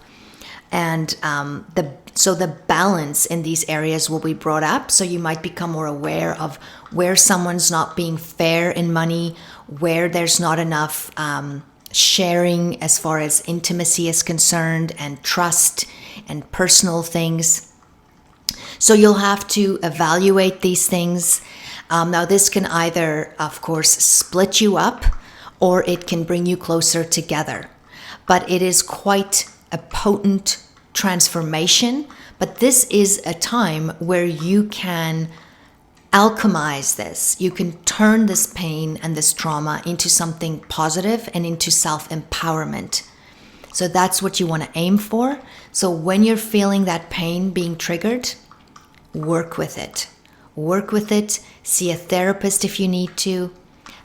And the balance in these areas will be brought up. So you might become more aware of where someone's not being fair in money, where there's not enough sharing as far as intimacy is concerned, and trust and personal things. So you'll have to evaluate these things. Now, this can either, of course, split you up, or it can bring you closer together. But it is quite a potent transformation. But this is a time where you can alchemize this. You can turn this pain and this trauma into something positive and into self-empowerment. So that's what you want to aim for. So when you're feeling that pain being triggered, work with it. Work with it. See a therapist if you need to.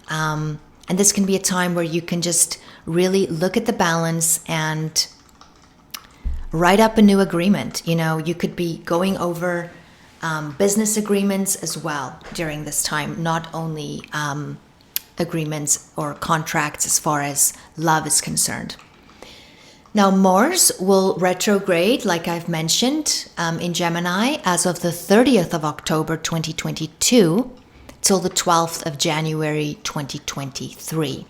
And this can be a time where you can just really look at the balance and write up a new agreement. You know, you could be going over business agreements as well during this time, not only agreements or contracts as far as love is concerned. Now, Mars will retrograde, like I've mentioned, in Gemini as of the 30th of October 2022 till the 12th of January 2023.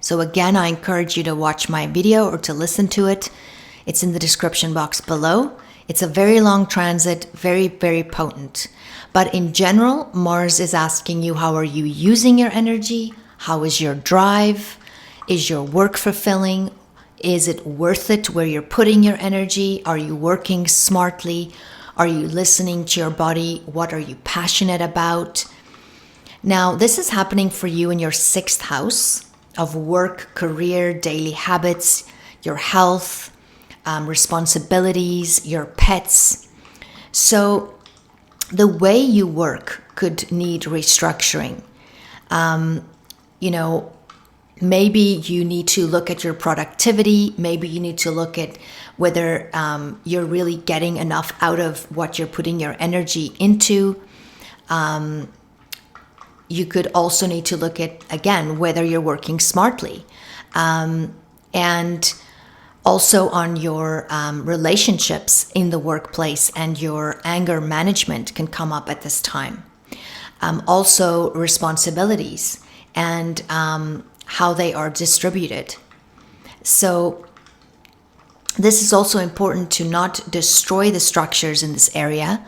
So again, I encourage you to watch my video or to listen to it. It's in the description box below. It's a very long transit, very, very potent. But in general, Mars is asking you, how are you using your energy? How is your drive? Is your work fulfilling? Is it worth it where you're putting your energy? Are you working smartly? Are you listening to your body? What are you passionate about? Now, this is happening for you in your 6th house of work, career, daily habits, your health, responsibilities, your pets. So the way you work could need restructuring. Maybe you need to look at your productivity. Maybe you need to look at whether you're really getting enough out of what you're putting your energy into. You could also need to look at, again, whether you're working smartly. And also on your relationships in the workplace, and your anger management can come up at this time. Also responsibilities and how they are distributed. So this is also important to not destroy the structures in this area,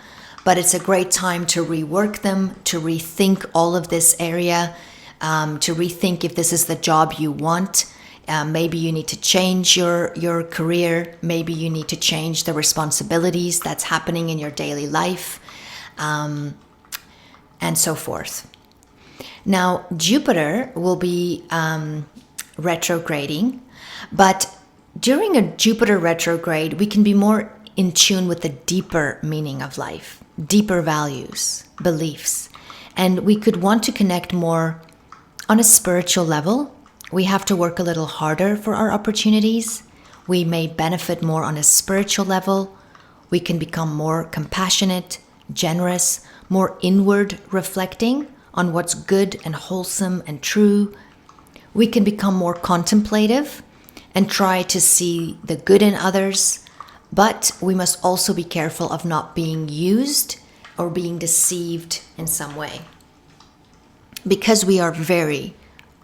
but it's a great time to rework them, to rethink all of this area, to rethink if this is the job you want. Maybe you need to change your career. Maybe you need to change the responsibilities that's happening in your daily life. and so forth. Now, Jupiter will be retrograding, but during a Jupiter retrograde, we can be more in tune with the deeper meaning of life, deeper values, beliefs, and we could want to connect more on a spiritual level. We have to work a little harder for our opportunities. We may benefit more on a spiritual level. We can become more compassionate, generous, more inward reflecting on what's good and wholesome and true. We can become more contemplative and try to see the good in others, but we must also be careful of not being used or being deceived in some way, because we are very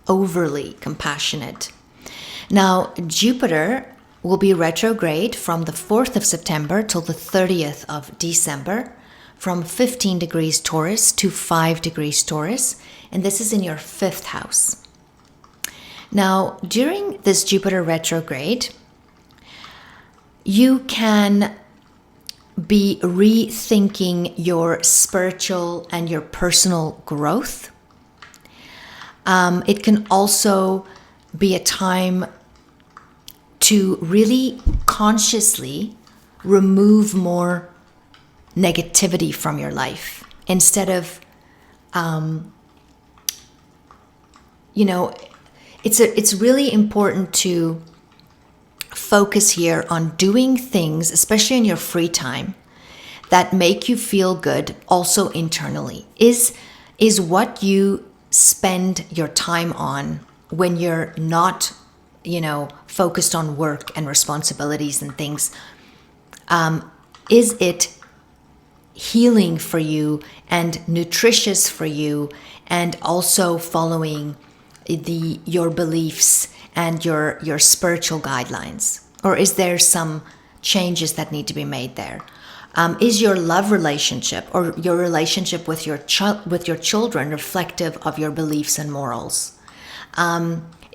overly compassionate. Now, Jupiter will be retrograde from the 4th of September till the 30th of December, from 15 degrees Taurus to 5 degrees Taurus, and this is in your 5th house. Now, during this Jupiter retrograde, you can be rethinking your spiritual and your personal growth. It can also be a time to really consciously remove more negativity from your life instead of, it's really important to focus here on doing things, especially in your free time, that make you feel good also internally. Is what you spend your time on when you're not, focused on work and responsibilities and things, is it healing for you and nutritious for you, and also following your beliefs and your spiritual guidelines? Or is there some changes that need to be made there? Is your love relationship or your relationship with your children reflective of your beliefs and morals?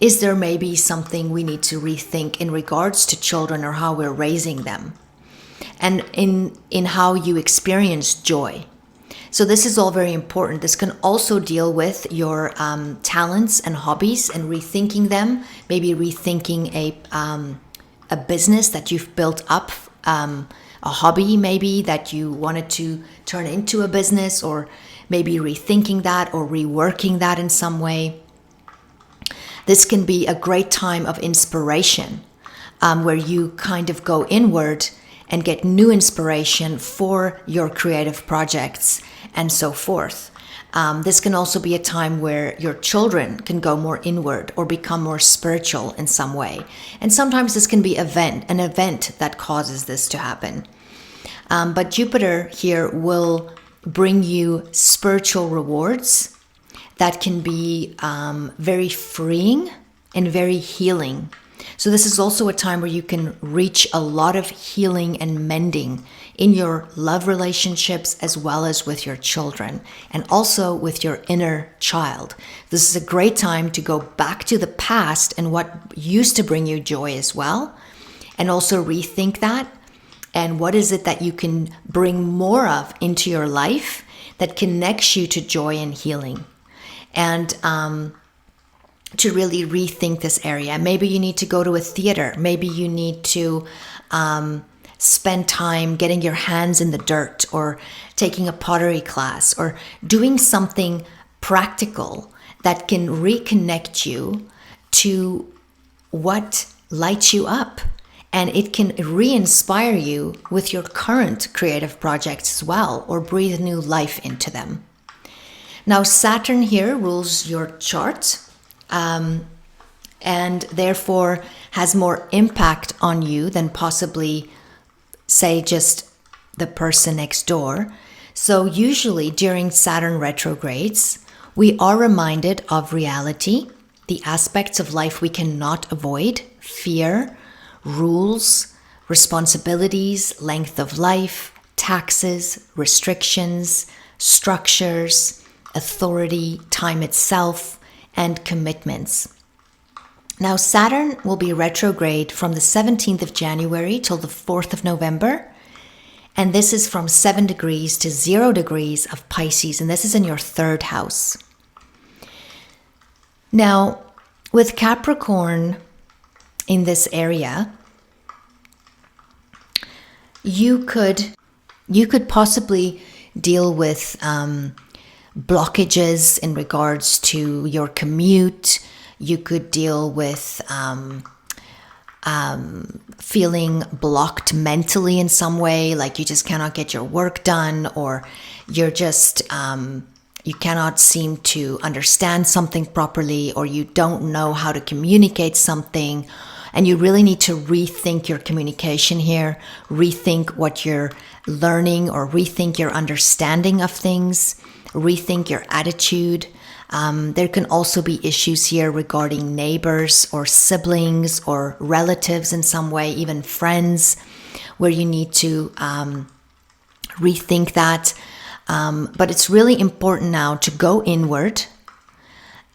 Is there maybe something we need to rethink in regards to children or how we're raising them, and in how you experience joy? So this is all very important. This can also deal with your talents and hobbies and rethinking them. Maybe rethinking a business that you've built up, a hobby maybe that you wanted to turn into a business, or maybe rethinking that or reworking that in some way. This can be a great time of inspiration, where you kind of go inward and get new inspiration for your creative projects and so forth. This can also be a time where your children can go more inward or become more spiritual in some way. And sometimes this can be an event that causes this to happen. But Jupiter here will bring you spiritual rewards that can be very freeing and very healing. So this is also a time where you can reach a lot of healing and mending in your love relationships, as well as with your children, and also with your inner child. This is a great time to go back to the past and what used to bring you joy as well, and also rethink that. And what is it that you can bring more of into your life that connects you to joy and healing? And to really rethink this area. Maybe you need to go to a theater. Maybe you need to spend time getting your hands in the dirt, or taking a pottery class, or doing something practical that can reconnect you to what lights you up. And it can re-inspire you with your current creative projects as well, or breathe new life into them. Now, Saturn here rules your chart, and therefore has more impact on you than possibly, say, just the person next door. So usually during Saturn retrogrades, we are reminded of reality, the aspects of life we cannot avoid, fear, rules, responsibilities, length of life, taxes, restrictions, structures, authority, time itself, and commitments. Now, Saturn will be retrograde from the 17th of January till the 4th of November, And this is from 7 degrees to 0 degrees of Pisces, and this is in your 3rd house. Now, with Capricorn in this area, you could possibly deal with blockages in regards to your commute. You could deal with feeling blocked mentally in some way, like you just cannot get your work done, or you're just you cannot seem to understand something properly, or you don't know how to communicate something, and you really need to rethink your communication here, rethink what you're learning, or rethink your understanding of things, rethink your attitude. There can also be issues here regarding neighbors or siblings or relatives in some way, even friends, where you need to rethink that. But it's really important now to go inward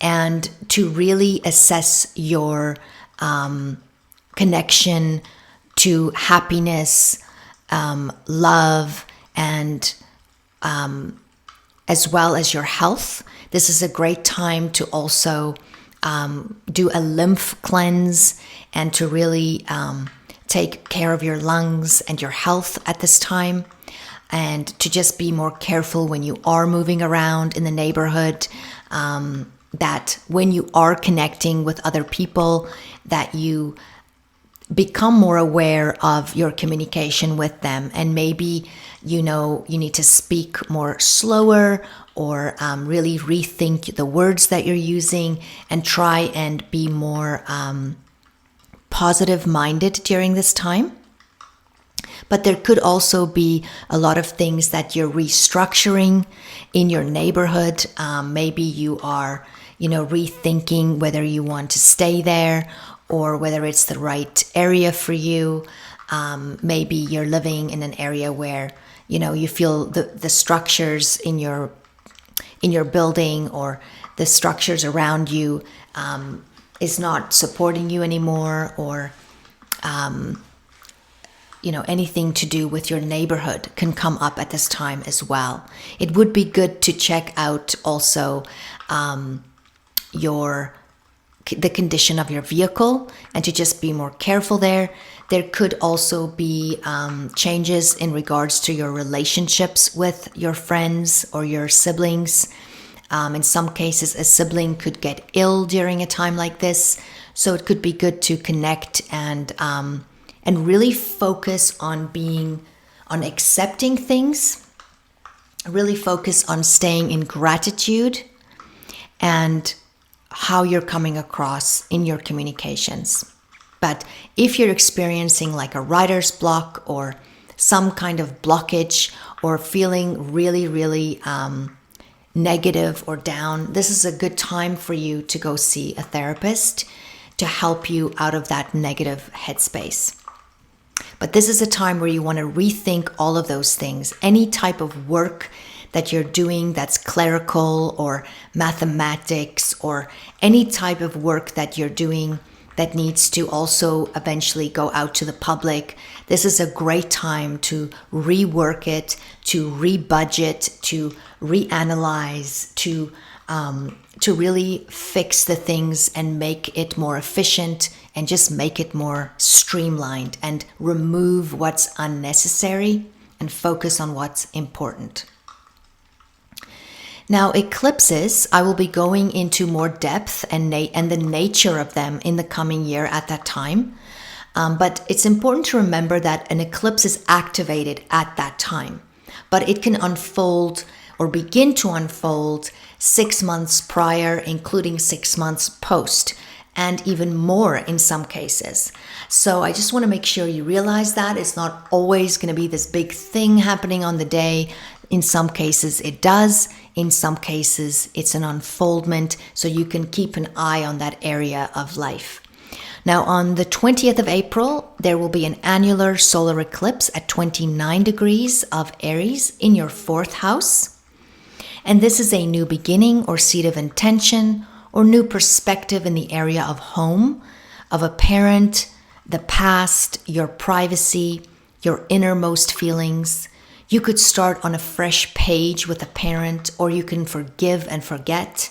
and to really assess your connection to happiness, love, and as well as your health. This is a great time to also do a lymph cleanse and to really take care of your lungs and your health at this time, and to just be more careful when you are moving around in the neighborhood, that when you are connecting with other people, that you become more aware of your communication with them, and maybe you need to speak more slower, or really rethink the words that you're using, and try and be more positive minded during this time. But there could also be a lot of things that you're restructuring in your neighborhood. Maybe you are rethinking whether you want to stay there, or whether it's the right area for you. Maybe you're living in an area where you feel the structures in your building, or the structures around you is not supporting you anymore, or anything to do with your neighborhood can come up at this time as well. It would be good to check out also the condition of your vehicle, and to just be more careful there. There could also be changes in regards to your relationships with your friends or your siblings. In some cases, a sibling could get ill during a time like this, so it could be good to connect and really focus on accepting things. Really focus on staying in gratitude and how you're coming across in your communications. But if you're experiencing like a writer's block, or some kind of blockage, or feeling really, really negative or down, this is a good time for you to go see a therapist to help you out of that negative headspace. But this is a time where you want to rethink all of those things. Any type of work that you're doing that's clerical or mathematics, or any type of work that you're doing that needs to also eventually go out to the public, this is a great time to rework it, to rebudget, to reanalyze, to really fix the things and make it more efficient, and just make it more streamlined, and remove what's unnecessary and focus on what's important. Now, eclipses, I will be going into more depth and the nature of them in the coming year at that time. But it's important to remember that an eclipse is activated at that time, but it can unfold or begin to unfold 6 months prior, including 6 months post, and even more in some cases. So I just want to make sure you realize that it's not always going to be this big thing happening on the day. In some cases it does. In some cases it's an unfoldment, so you can keep an eye on that area of life. Now, on the 20th of April, there will be an annular solar eclipse at 29 degrees of Aries in your 4th house. And this is a new beginning or seed of intention or new perspective in the area of home, of a parent, the past, your privacy, your innermost feelings. You could start on a fresh page with a parent, or you can forgive and forget.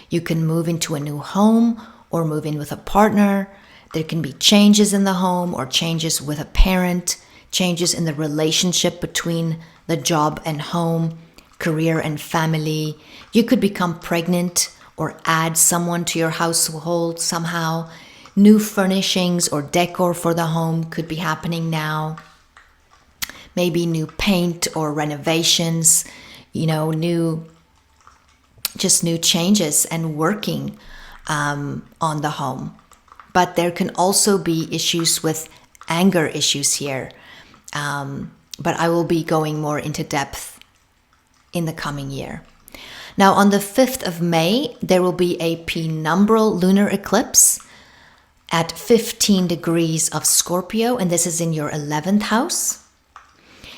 You can move into a new home or move in with a partner. There can be changes in the home or changes with a parent, changes in the relationship between the job and home, career and family. You could become pregnant or add someone to your household somehow. New furnishings or decor for the home could be happening now. Maybe new paint or renovations, new changes and working on the home. But there can also be issues with anger issues here. But I will be going more into depth in the coming year. Now, on the 5th of May, there will be a penumbral lunar eclipse at 15 degrees of Scorpio, and this is in your 11th house.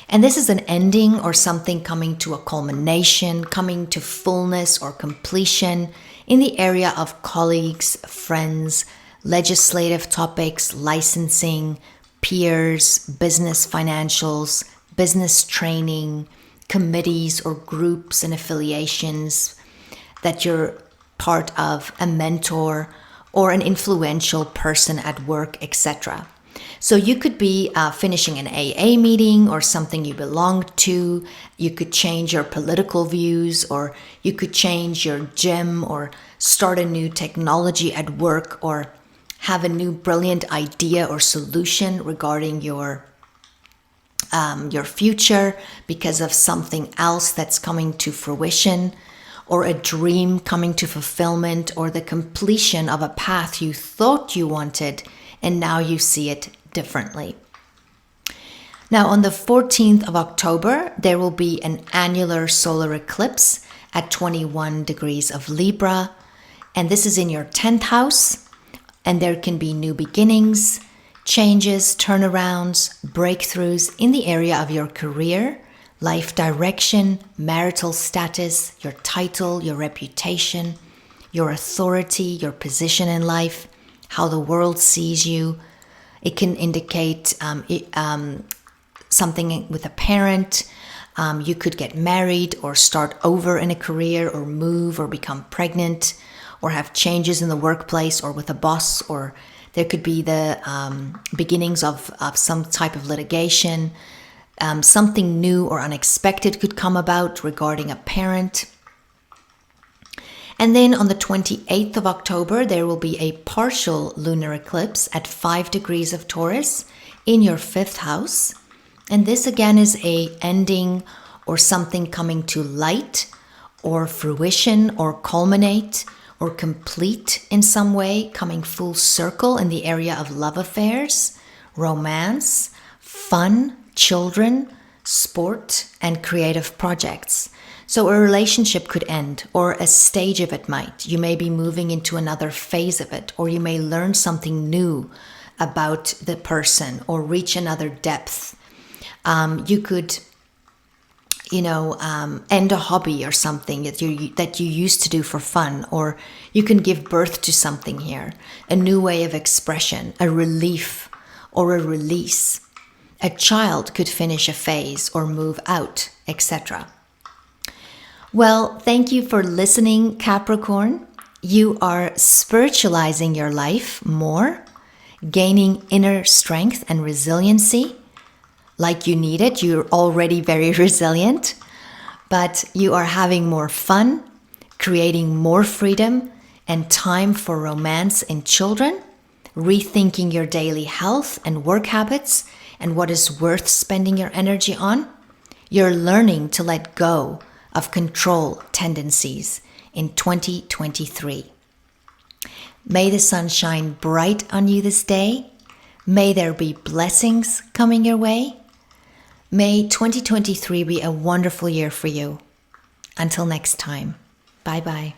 And this is an ending or something coming to a culmination, coming to fullness or completion in the area of colleagues, friends, legislative topics, licensing, peers, business financials, business training, committees or groups and affiliations that you're part of, a mentor or an influential person at work, etc. So you could be finishing an AA meeting or something you belong to. You could change your political views, or you could change your gym or start a new technology at work, or have a new brilliant idea or solution regarding your future because of something else that's coming to fruition, or a dream coming to fulfillment, or the completion of a path you thought you wanted and now you see it differently. Now, on the 14th of October, there will be an annular solar eclipse at 21 degrees of Libra, and this is in your 10th house, and there can be new beginnings, changes, turnarounds, breakthroughs in the area of your career, life direction, marital status, your title, your reputation, your authority, your position in life, how the world sees you. It can indicate something with a parent. You could get married or start over in a career, or move or become pregnant, or have changes in the workplace or with a boss, or there could be the beginnings of some type of litigation. Something new or unexpected could come about regarding a parent. And then on the 28th of October, there will be a partial lunar eclipse at 5 degrees of Taurus in your 5th house. And this again is a ending or something coming to light or fruition or culminate or complete in some way, coming full circle in the area of love affairs, romance, fun, children, sport, and creative projects. So a relationship could end, or a stage of it might. You may be moving into another phase of it, or you may learn something new about the person or reach another depth. You could, end a hobby or something that you used to do for fun, or you can give birth to something here, a new way of expression, a relief or a release. A child could finish a phase or move out, etc. Well, thank you for listening, Capricorn. You are spiritualizing your life more, gaining inner strength and resiliency. Like you need it, you're already very resilient, but you are having more fun, creating more freedom and time for romance in children, rethinking your daily health and work habits and what is worth spending your energy on. You're learning to let go of control tendencies in 2023. May the sun shine bright on you this day. May there be blessings coming your way. May 2023 be a wonderful year for you. Until next time, bye-bye.